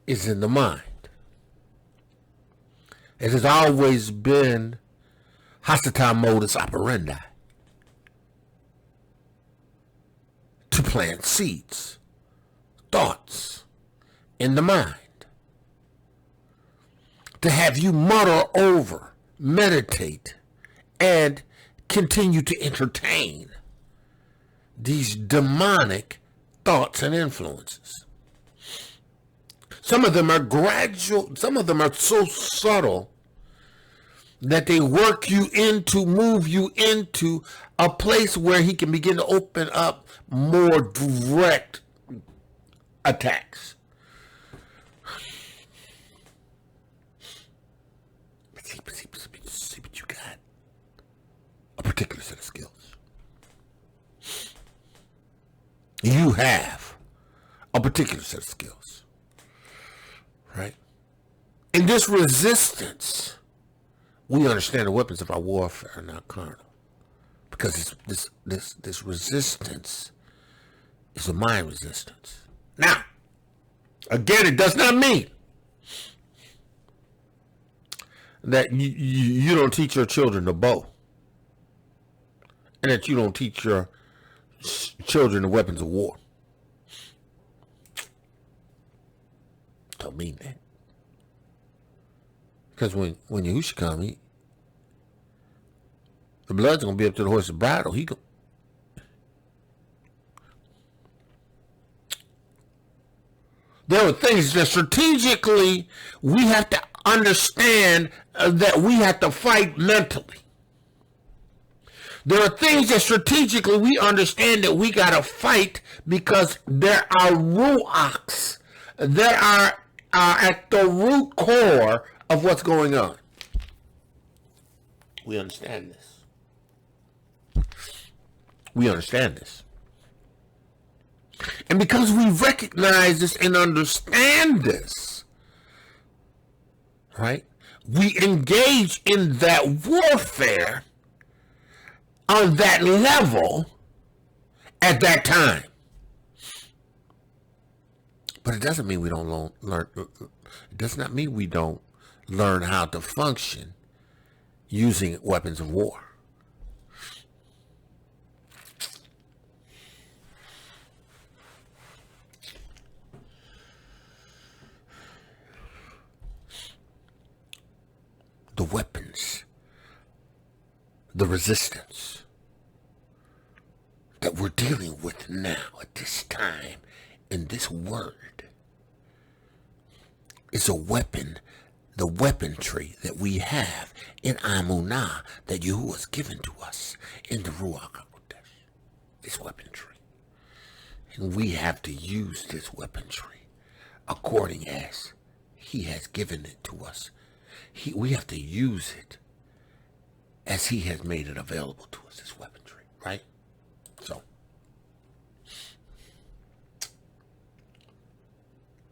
is in the mind. It has always been Hasatan modus operandi. To plant seeds, thoughts in the mind. To have you mutter over, meditate, and continue to entertain these demonic thoughts and influences. Some of them are gradual, some of them are so subtle that they work you into, move you into a place where he can begin to open up more direct attacks. See what you got. A particular set of skills. You have a particular set of skills, right? In this resistance, we understand the weapons of our warfare are not carnal, because this resistance is a mind resistance. Now, again, it does not mean that you don't teach your children to bow, and that you don't teach your children the weapons of war. Don't mean that. Because when Yahushua comes, the blood's going to be up to the horse's bridle. There are things that strategically we have to understand that we have to fight mentally. There are things that strategically we understand that we got to fight because there are Ruachs that are at the root core of what's going on. We understand this. We understand this. And because we recognize this and understand this, right, we engage in that warfare on that level at that time. But it doesn't mean we don't learn. It does not mean we don't learn how to function using weapons of war. The weapons, the resistance that we're dealing with now at this time in this word is a weapon, the weaponry that we have in Amunah that Yahuwah has given to us in the Ruach. This weaponry. And we have to use this weaponry according as he has given it to us. We have to use it as he has made it available to us, this weaponry, right? So,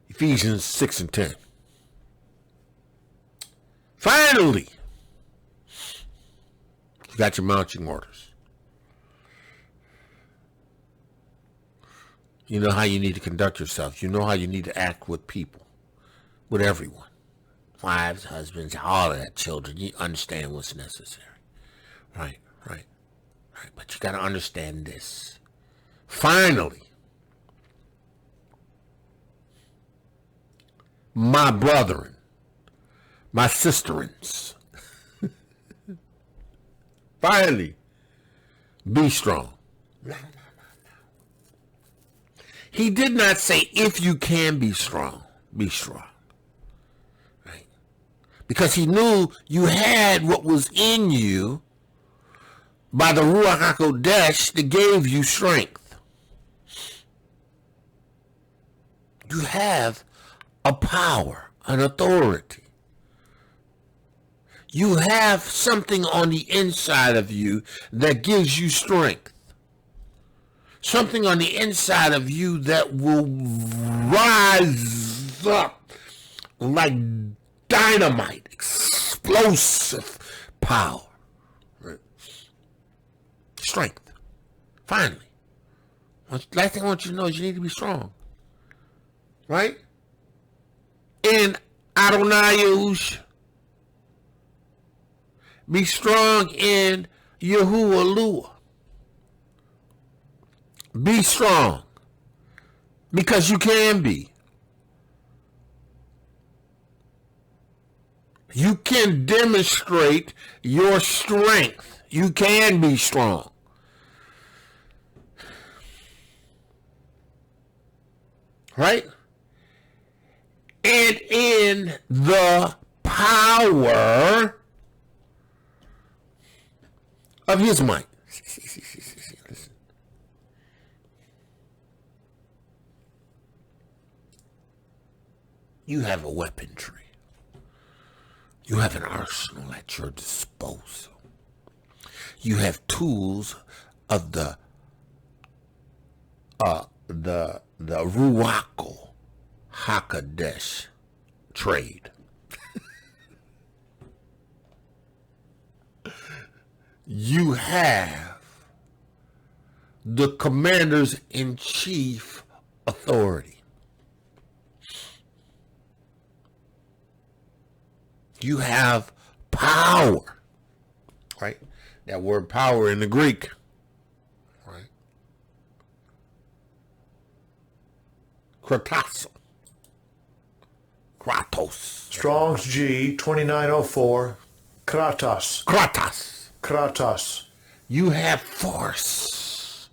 Ephesians 6 and 10. Finally, you got your marching orders. You know how you need to conduct yourself. You know how you need to act with people, with everyone. Wives, husbands, all of that, children. You understand what's necessary. Right. But you got to understand this. Finally, my brethren, my sisterins, finally, be strong. He did not say, if you can be strong, be strong. Right? Because he knew you had what was in you by the Ruach HaKodesh that gave you strength. You have a power, an authority. You have something on the inside of you that gives you strength. Something on the inside of you that will rise up like dynamite, explosive power. Right. Strength. Finally. Last thing I want you to know is you need to be strong. Right? In Adonai Yahushua. Be strong in Yahuah'S. Be strong, because you can be. You can demonstrate your strength. You can be strong. Right? And in the power of his might. Listen. You have a weaponry. You have an arsenal at your disposal. You have tools of the Ruach HaKodesh trade. You have the commander's in chief authority. You have power, right? That word power in the Greek, right? Kratos. Strong's G 2904. Kratos. You have force.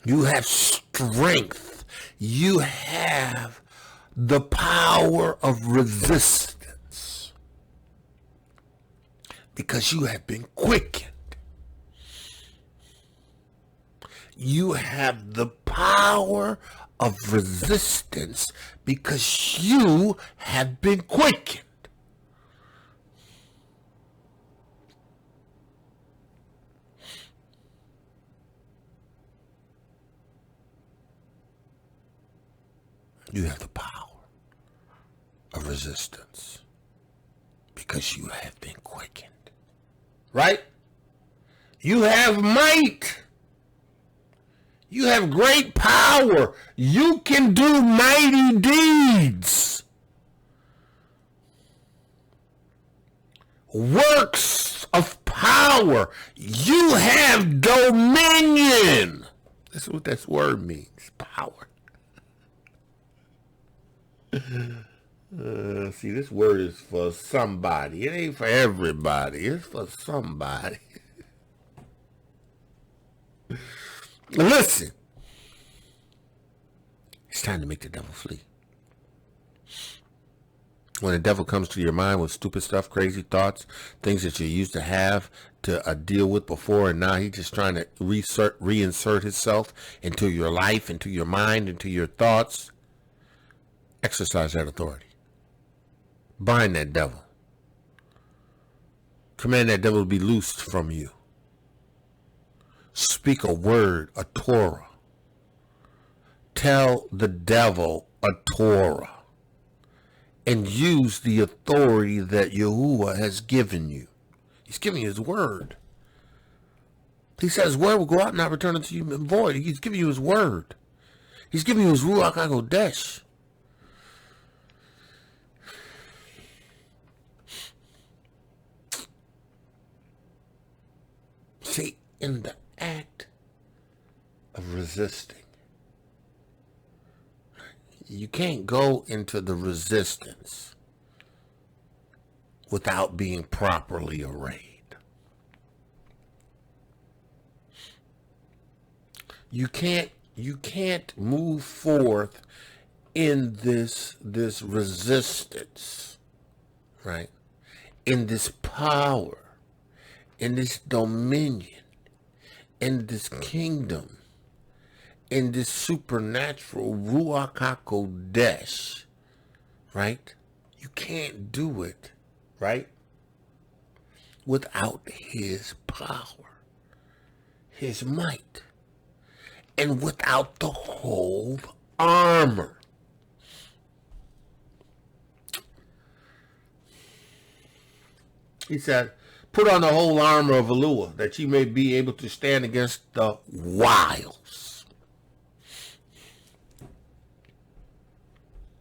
You have strength. You have the power of resistance. Because you have been quickened. You have the power of resistance because you have been quickened. You have the power of resistance because you have been quickened. Right? You have might. You have great power. You can do mighty deeds. Works of power. You have dominion. That's what that word means. Power. See, this word is for somebody. It ain't for everybody. It's for somebody. Listen. It's time to make the devil flee. When the devil comes to your mind with stupid stuff, crazy thoughts, things that you used to have to deal with before, and now he's just trying to reinsert himself into your life, into your mind, into your thoughts, exercise that authority. Bind that devil. Command that devil to be loosed from you. Speak a word, a Torah. Tell the devil a Torah. And use the authority that Yahuwah has given you. He's giving you his word. He says his word will go out and not return unto you void. He's giving you his word. He's giving you his Ruach HaKodesh. See, in the act of resisting, you can't go into the resistance without being properly arrayed. You can't move forth in this resistance, right? In this power, in this dominion, in this kingdom, in this supernatural Ruach HaKodesh, right? You can't do it, right? Without his power, his might, and without the whole armor. He said, put on the whole armor of Elohiym, that ye may be able to stand against the wiles,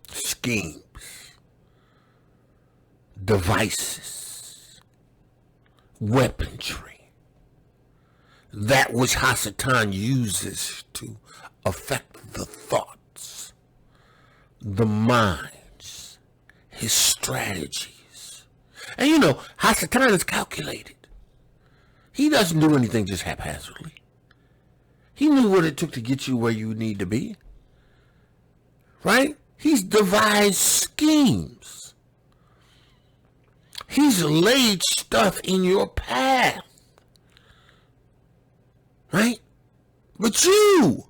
schemes, devices, weaponry, that which Hasatan uses to affect the thoughts, the minds, his strategies. And you know, Hasatan is calculated. He doesn't do anything just haphazardly. He knew what it took to get you where you need to be. Right? He's devised schemes. He's laid stuff in your path. Right? But you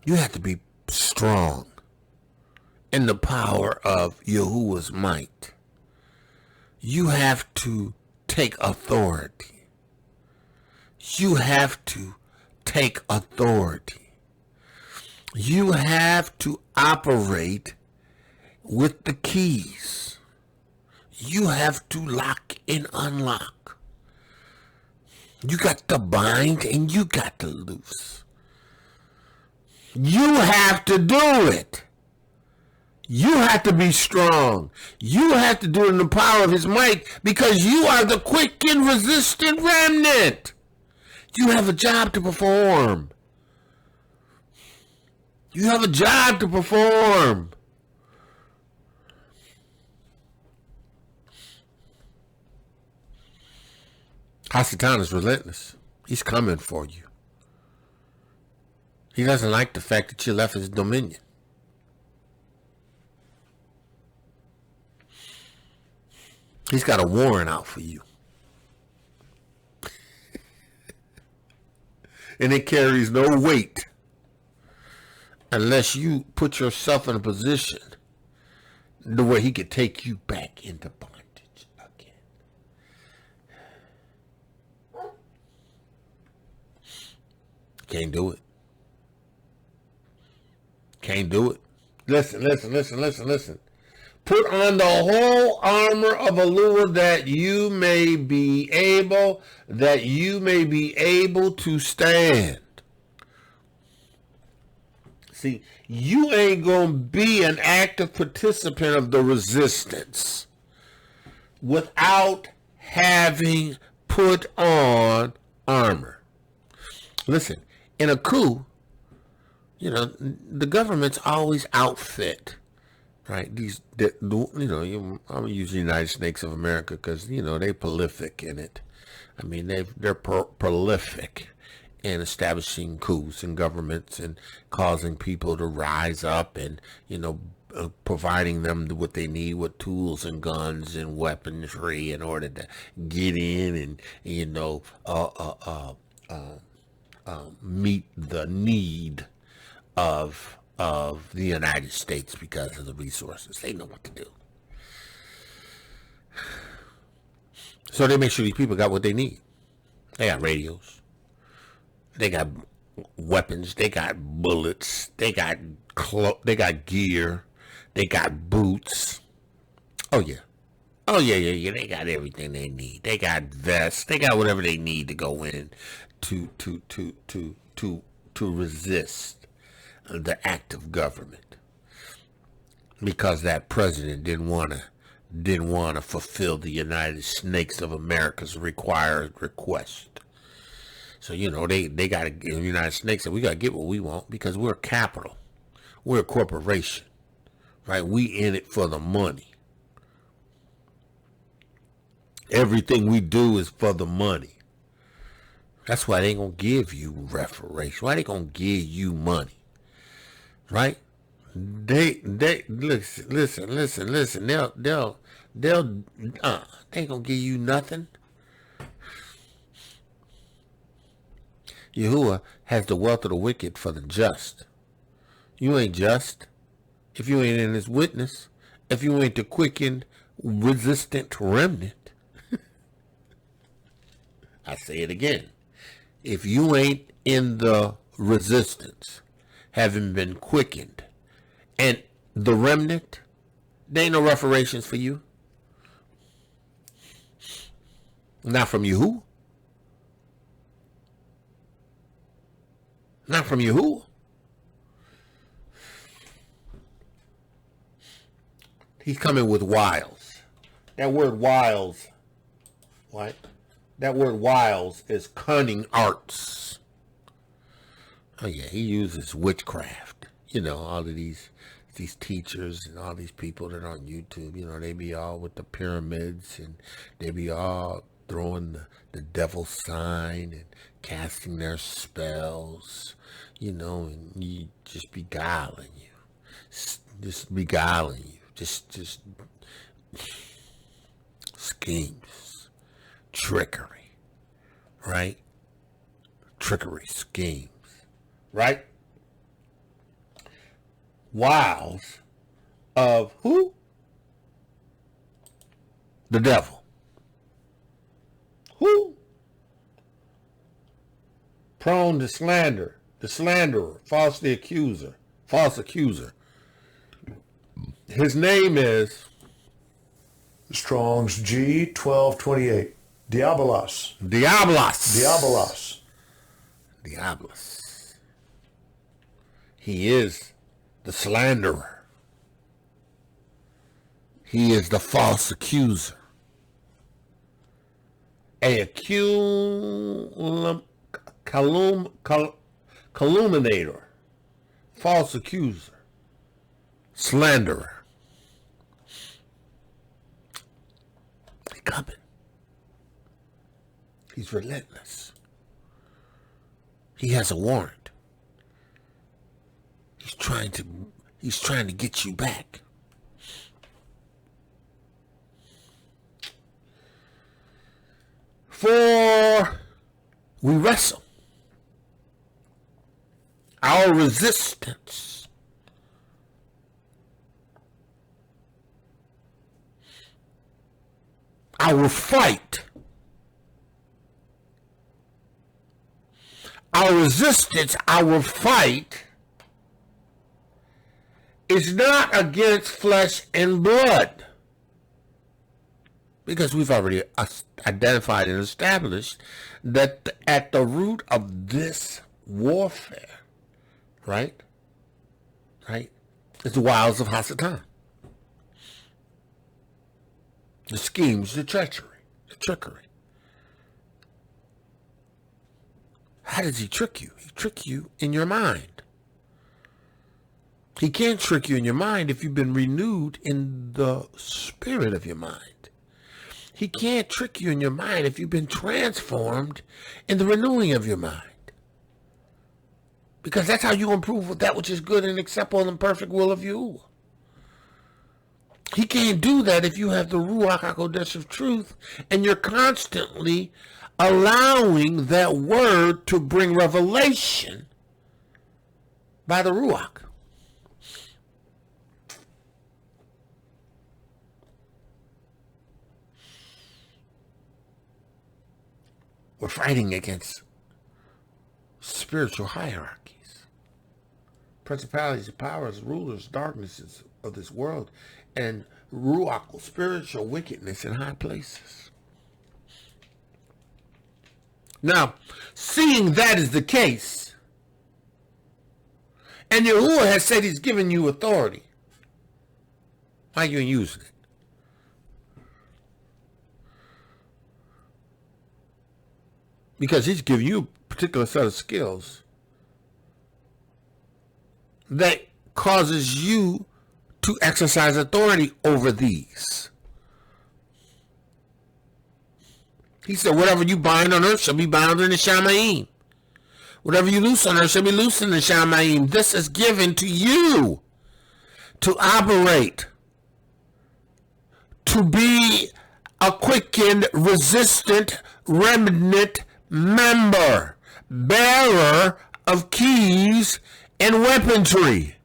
have to be strong in the power of Yahuwah's might. You have to take authority. You have to take authority. You have to operate with the keys. You have to lock and unlock. You got to bind and you got to loose. You have to do it. You have to be strong. You have to do it in the power of his might, because you are the quickened, resistant remnant. You have a job to perform. You have a job to perform. Hasatan is relentless. He's coming for you. He doesn't like the fact that you left his dominion. He's got a warrant out for you. And it carries no weight unless you put yourself in a position the way he could take you back into bondage again. Can't do it. Can't do it. Listen. Put on the whole armor of Elohiym, that you may be able to stand. See, you ain't going to be an active participant of the resistance without having put on armor. Listen, in a coup, you know, the government's always outfit. Right, I'm gonna use the United States of America because they're prolific in it. I mean, they're prolific in establishing coups and governments and causing people to rise up and providing them what they need with tools and guns and weaponry in order to get in and, meet the need of the United States because of the resources. They know what to do. So they make sure these people got what they need. They got radios. They got weapons. They got bullets. They got gear. They got boots. Oh yeah. They got everything they need. They got vests. They got whatever they need to go in to resist the act of government, because that president didn't want to fulfill the United Snakes of America's required request. So they got to give the United Snakes, and we got to get what we want because we're capital, we're a corporation, right? We in it for the money. Everything we do is for the money. That's why they ain't gonna give you reparation. Why they gonna give you money? Right? They listen. They'll they ain't gonna give you nothing. Yahuwah has the wealth of the wicked for the just. You ain't just if you ain't in his witness. If you ain't the quickened, resistant remnant. I say it again. If you ain't in the resistance, having been quickened, and the remnant, there ain't no reparations for you. Not from Yahuwah. Not from Yahuwah. He's coming with wiles. That word wiles, what? That word wiles is cunning arts. Oh yeah, he uses witchcraft. All of these teachers and all these people that are on YouTube, they be all with the pyramids and they be all throwing the devil sign and casting their spells, and you just beguiling you. Just beguiling you. Just schemes. Trickery. Right? Trickery, schemes. Right? Wiles of who? The devil. Who? Prone to slander, the slanderer, false accuser. His name is Strong's G 1228. Diabolos. He is the slanderer. He is the false accuser. A calumniator, false accuser, slanderer. He's coming. He's relentless. He has a warrant. He's trying to get you back. For we wrestle. Our resistance. Our fight. Our resistance, our fight is not against flesh and blood. Because we've already identified and established that at the root of this warfare, right, is the wiles of Hasatan. The schemes, the trickery. How does he trick you? He tricks you in your mind. He can't trick you in your mind if you've been renewed in the spirit of your mind. He can't trick you in your mind if you've been transformed in the renewing of your mind. Because that's how you improve with that which is good and acceptable and perfect will of you. He can't do that if you have the Ruach HaKodesh of truth and you're constantly allowing that word to bring revelation by the Ruach. We're fighting against spiritual hierarchies, principalities, powers, rulers, darknesses of this world, and Ruach, spiritual wickedness in high places. Now, seeing that is the case, and Yahuwah has said he's given you authority, why are you using it? Because he's giving you a particular set of skills that causes you to exercise authority over these. He said, whatever you bind on earth shall be bound in the Shamayim. Whatever you loose on earth shall be loosed in the Shamayim. This is given to you to operate, to be a quickened, resistant, remnant member, bearer of keys and weaponry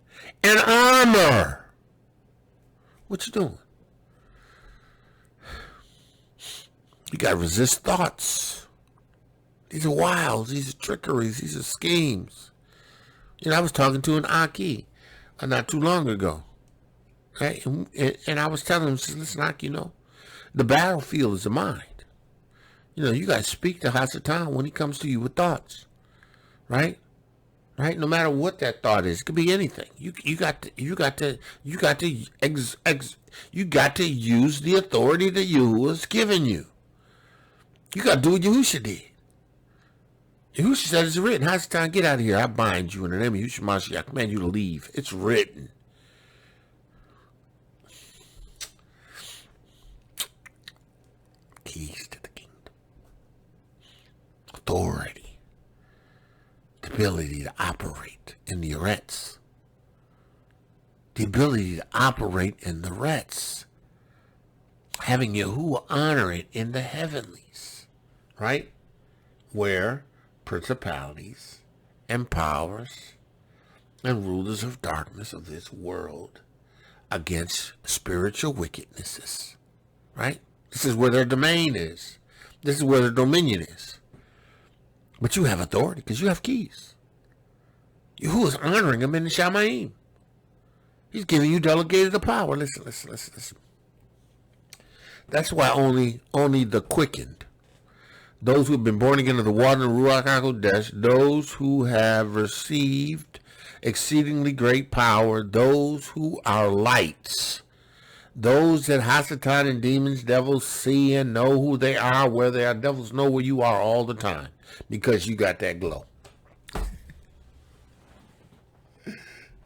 and armor. What you doing? You got to resist thoughts. These are wiles. These are trickeries. These are schemes. You know, I was talking to an Aki not too long ago. Right? And I was telling him, listen, Aki, you know, the battlefield is the mind. You know, you got to speak to Hasatan when he comes to you with thoughts. Right? Right? No matter what that thought is. It could be anything. You got to use the authority that Yahuwah has given you. You got to do what Yahushua did. Yahushua said, it's written, Hasatan, get out of here. I bind you in the name of Yahushua Mashiach. I command you to leave. It's written. Keys to the kingdom. Authority. The ability to operate in the whence. The ability to operate in the whence. Having Yahuwah honor it in the heavenlies. Right? Where principalities and powers and rulers of darkness of this world against spiritual wickednesses. Right? This is where their domain is. This is where their dominion is. But you have authority because you have keys. Yahuwah is honoring them in the Shamayim. He's giving you delegated the power. Listen. That's why only the quickened, those who have been born again of the water and Ruach HaKodesh, those who have received exceedingly great power, those who are lights, those that Hasatan and demons, devils see and know who they are, where they are. Devils know where you are all the time because you got that glow.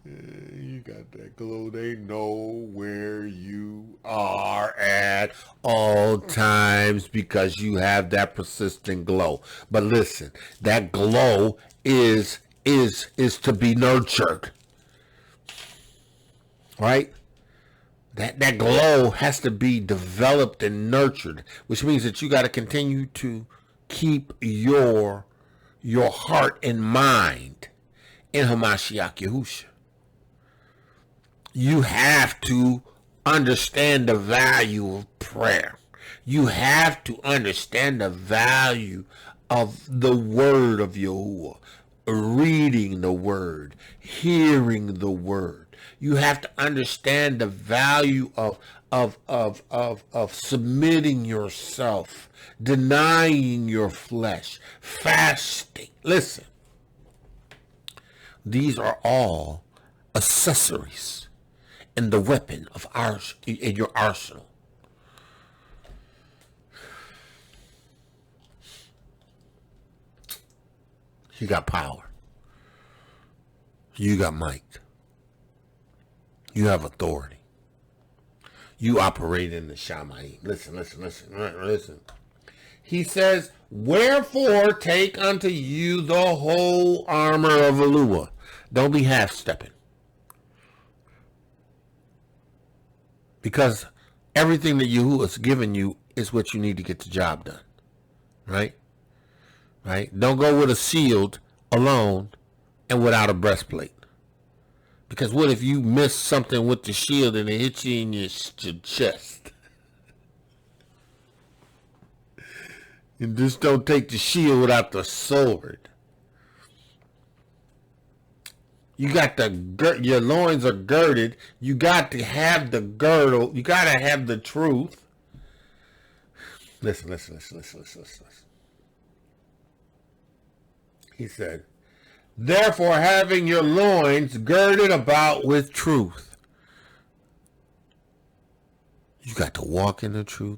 You got that glow. They know where you are at all times because you have that persistent glow. But listen, that glow is to be nurtured. Right? That glow has to be developed and nurtured, which means that you got to continue to keep your heart and mind in Hamashiach Yahushua. You have to understand the value of prayer. You have to understand the value of the word of Yahuwah, reading the word, hearing the word. You have to understand the value of submitting yourself, denying your flesh, fasting. Listen, these are all accessories in the weapon of ours, in your arsenal. You got power. You got might. You have authority. You operate in the Shamayim. Listen. He says, wherefore take unto you the whole armor of Elohiym. Don't be half-stepping. Because everything that Yahuah's given you is what you need to get the job done. Right? Right? Don't go with a shield alone and without a breastplate. Because what if you miss something with the shield and it hits you in your chest? And just don't take the shield without the sword. You got your loins are girded. You got to have the girdle. You got to have the truth. Listen. He said, therefore, having your loins girded about with truth. You got to walk in the truth.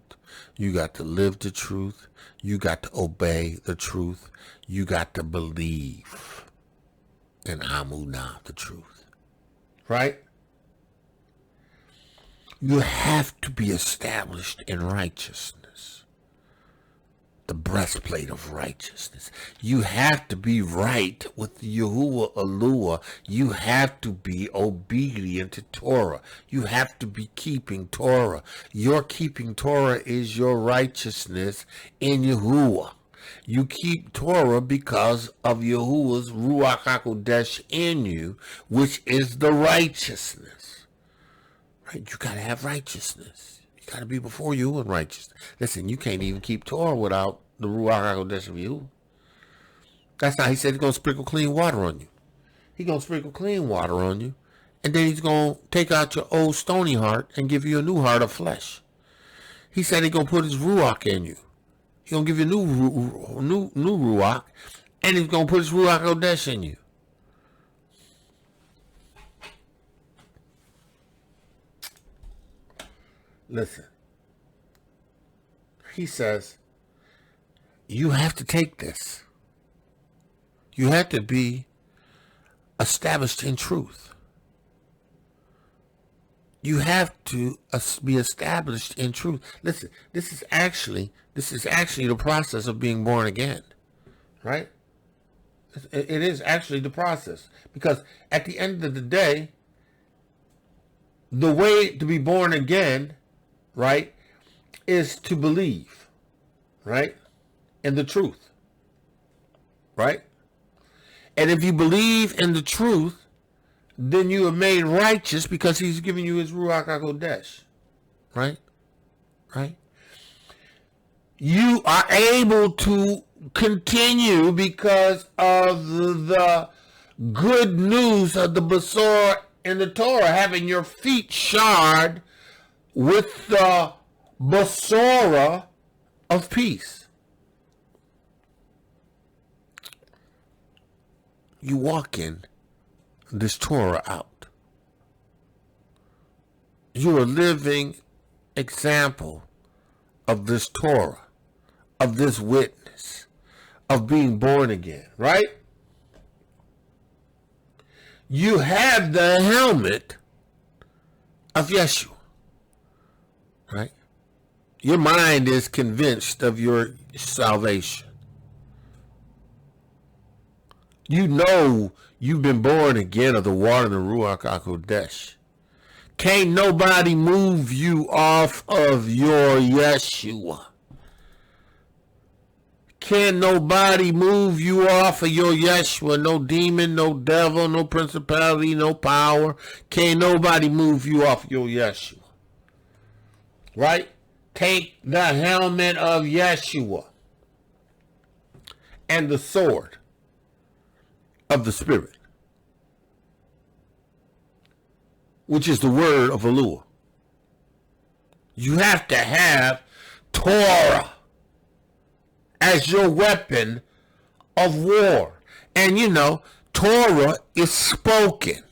You got to live the truth. You got to obey the truth. You got to believe in Amunah, the truth. Right? You have to be established in righteousness. The breastplate of righteousness. You have to be right with Yahuwah Elohiym. You have to be obedient to Torah. You have to be keeping Torah. Your keeping Torah is your righteousness in Yahuwah. You keep Torah because of Yahuwah's Ruach HaKodesh in you, which is the righteousness. Right? You got to have righteousness. You got to be before you in righteousness. Listen, you can't even keep Torah without the Ruach HaKodesh of you. That's how he said he's going to sprinkle clean water on you. He's going to sprinkle clean water on you. And then he's going to take out your old stony heart and give you a new heart of flesh. He said he's going to put his Ruach in you. He's going to give you new Ruach. And he's going to put his Ruach HaKodesh in you. Listen. He says, you have to take this. You have to be established in truth. You have to be established in truth. Listen, this is actually the process of being born again, right? It is actually the process, because at the end of the day, the way to be born again, right, is to believe, right, in the truth, right? And if you believe in the truth, then you are made righteous because he's giving you his Ruach HaKodesh, right? Right? You are able to continue because of the good news of the Basar and the Torah, having your feet shod with the Basara of peace. You walk in this Torah out. You're a living example of this Torah, of this witness, of being born again, right? You have the helmet of Yeshua, right? Your mind is convinced of your salvation. You know you've been born again of the water and the Ruach HaKodesh. Can't nobody move you off of your Yeshua. Can't nobody move you off of your Yeshua. No demon, no devil, no principality, no power. Can't nobody move you off your Yeshua. Right? Take the helmet of Yeshua and the sword of the Spirit, which is the word of Elohiym. You have to have Torah as your weapon of war. And you know, Torah is spoken.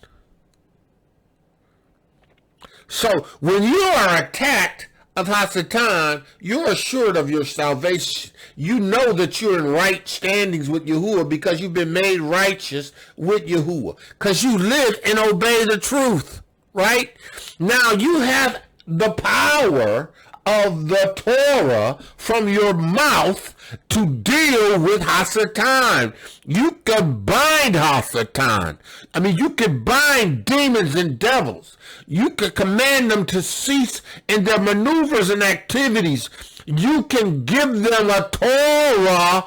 So when you are attacked of Hasatan, you're assured of your salvation. You know that you're in right standings with Yahuwah because you've been made righteous with Yahuwah. Because you live and obey the truth, right? Now you have the power of the Torah from your mouth to deal with Hasatan. You can bind Hasatan. I mean, you can bind demons and devils. You can command them to cease in their maneuvers and activities. You can give them a Torah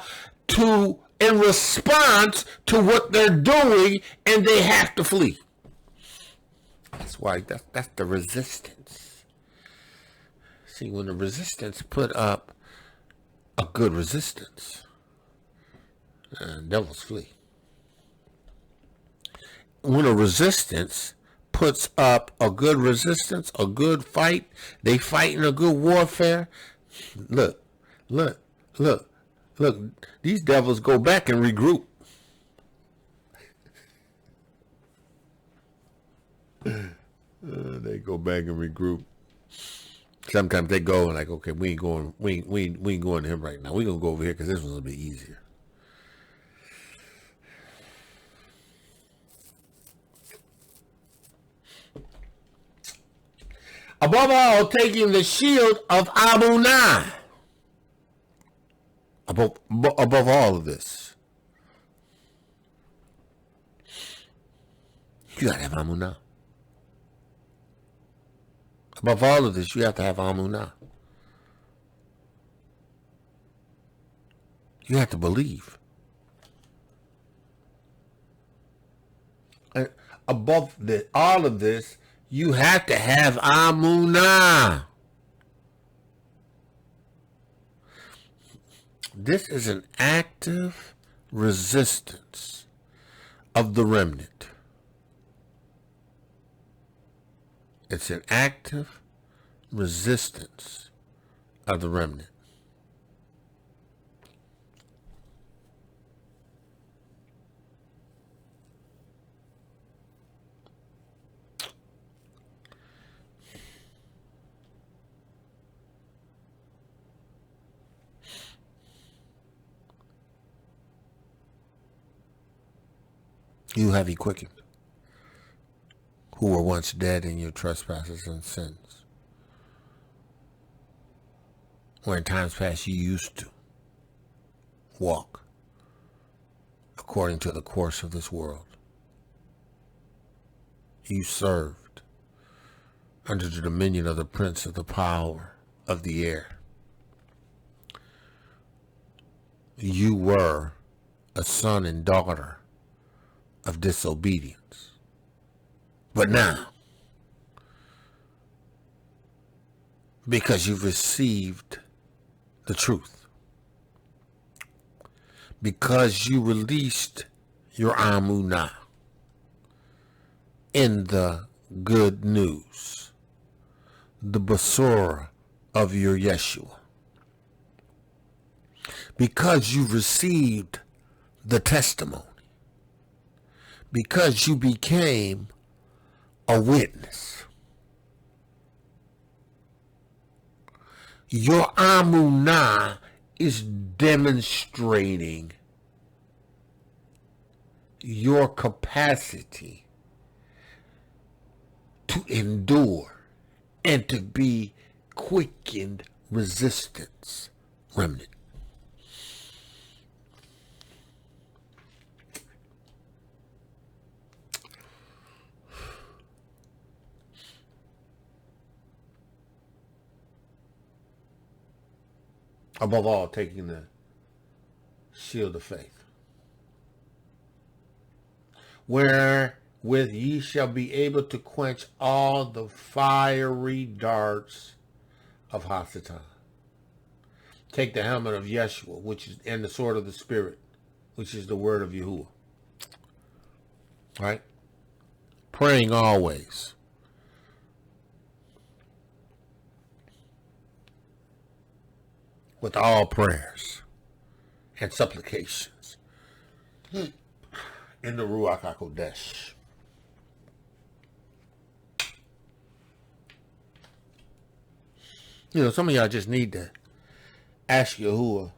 in response to what they're doing, and they have to flee. That's why that's the resistance. See, when the resistance put up a good resistance, devils flee. When a resistance puts up a good resistance, a good fight, they fight in a good warfare. Look, these devils go back and regroup. They go back and regroup. Sometimes they go and like, okay, we ain't going to him right now. We're going to go over here because this one's a bit easier. Above all, taking the shield of Amunah. Above all of this, you got to have Amunah. Above all of this, you have to have Amunah. You have to believe. And above all of this, you have to have Amunah. This is an active resistance of the remnant. It's an active resistance of the remnant. You have ye quickened, who were once dead in your trespasses and sins, where in times past you used to walk according to the course of this world. You served under the dominion of the prince of the power of the air. You were a son and daughter of disobedience. But now, because you've received the truth, because you released your Amunah in the good news, the Basura of your Yeshua, because you received the testimony, because you became a witness, your Amunah is demonstrating your capacity to endure and to be quickened resistance remnant. Above all, taking the shield of faith, wherewith ye shall be able to quench all the fiery darts of Hasatan. Take the helmet of Yeshua, and the sword of the Spirit, which is the word of Yahuwah. Right? Praying always. With all prayers and supplications in the Ruach HaKodesh. You know, some of y'all just need to ask Yahuwah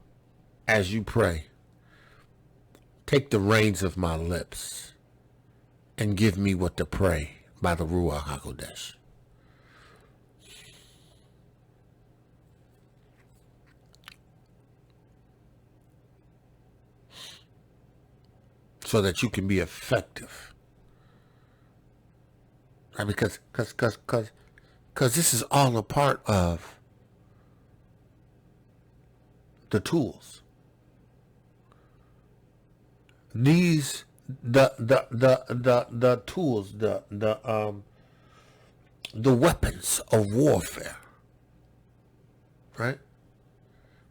as you pray, take the reins of my lips and give me what to pray by the Ruach HaKodesh. so that you can be effective. Right? Because this is all a part of the tools. These the tools, the weapons of warfare. Right?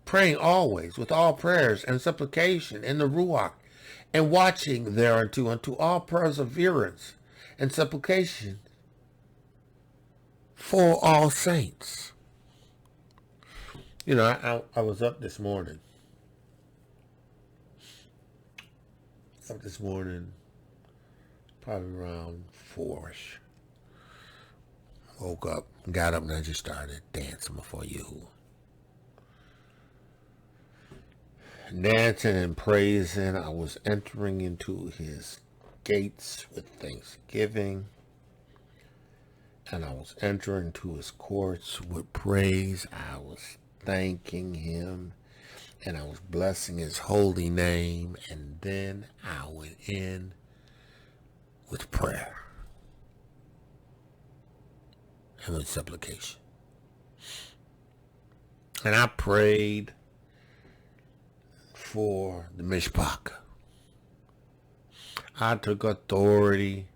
Praying always with all prayers and supplication in the Ruach, and watching thereunto unto all perseverance and supplication for all saints. You know, I was up this morning. Probably around 4-ish. Woke up, got up, and I just started dancing before you. Dancing and praising. I was entering into his gates with thanksgiving, and I was entering to his courts with praise. I was thanking him, and I was blessing his holy name, and then I went in with prayer and with supplication. And I prayed for the mishpach. I took authority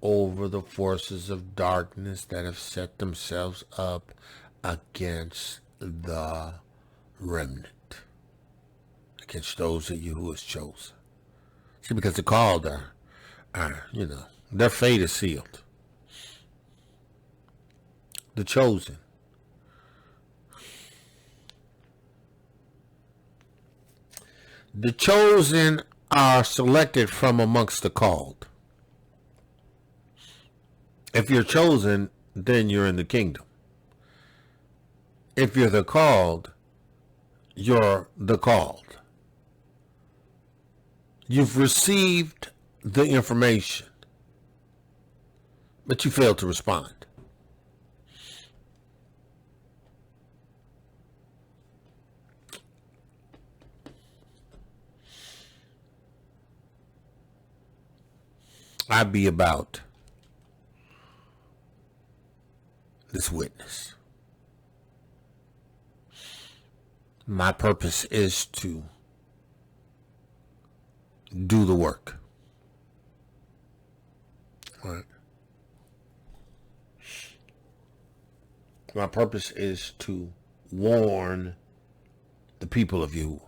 over the forces of darkness that have set themselves up against the remnant, against those that Yahuah's chosen. See, because the called are, their fate is sealed. The chosen. The chosen are selected from amongst the called. If you're chosen, then you're in the kingdom. If you're the called, you're the called. You've received the information, but you failed to respond. I be about this witness. My purpose is to do the work. All right. My purpose is to warn the people of you.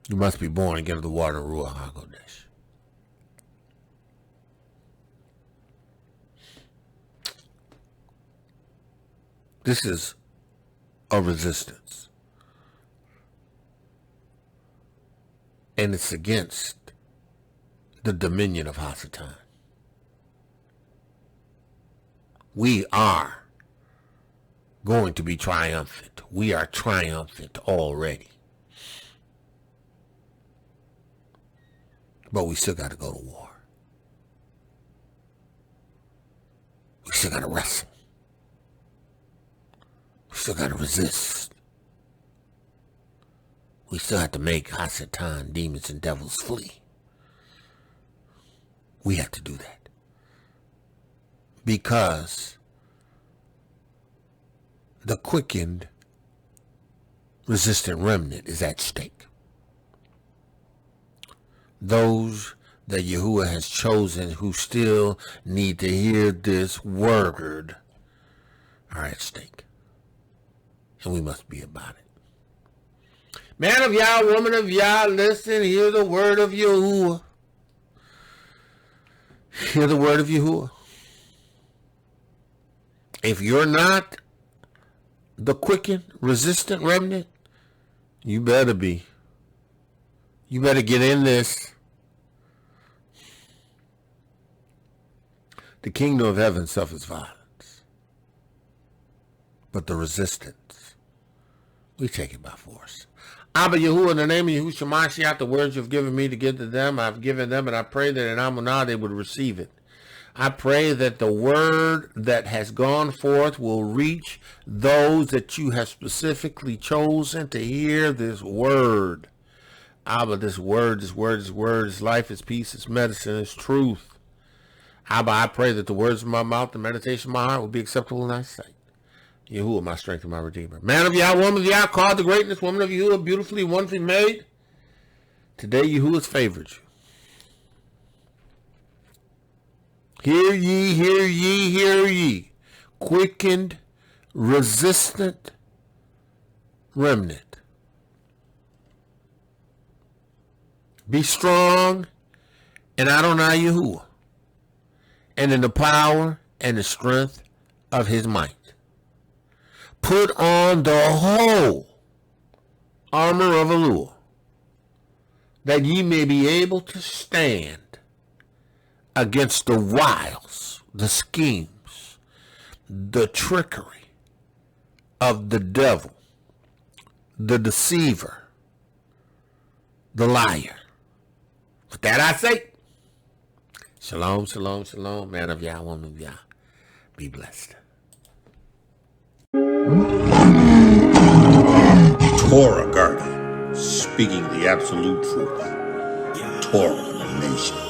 You must be born again of the water of Ruach HaKodesh. This is a resistance. And it's against the dominion of Hasatan. We are going to be triumphant. We are triumphant already. But we still got to go to war. We still got to wrestle. We still got to resist. We still have to make Hasatan, demons, and devils flee. We have to do that. Because the quickened, resistant remnant is at stake. Those that Yahuah has chosen who still need to hear this word are at stake. And we must be about it. Man of Yah, woman of Yah, listen, hear the word of Yahuah. Hear the word of Yahuah. If you're not the quickened, resistant remnant, you better be. You better get in this. The kingdom of heaven suffers violence. But the resistance, we take it by force. Abba Yahuwah, in the name of Yahushua Mashiach, the words you've given me to give to them, I've given them, and I pray that in Amunah they would receive it. I pray that the word that has gone forth will reach those that you have specifically chosen to hear this word. Abba, this word, is life, is peace, is medicine, is truth. Abba, I pray that the words of my mouth, the meditation of my heart will be acceptable in thy sight. Yahuwah, my strength and my redeemer. Man of Yah, woman of Yah, called to greatness, woman of Yahuwah, beautifully, wonderfully made. Today Yahuwah's favored you. Hear ye, hear ye, hear ye. Quickened, resistant, remnant. Be strong in Adonai Yahuwah, and in the power and the strength of his might. Put on the whole armor of Elohiym, that ye may be able to stand against the wiles, the schemes, the trickery of the devil, the deceiver, the liar. With that I say, shalom, shalom, shalom, man of Yah, woman of Yah. Be blessed. Torah guardian, speaking the absolute truth. Torah nation.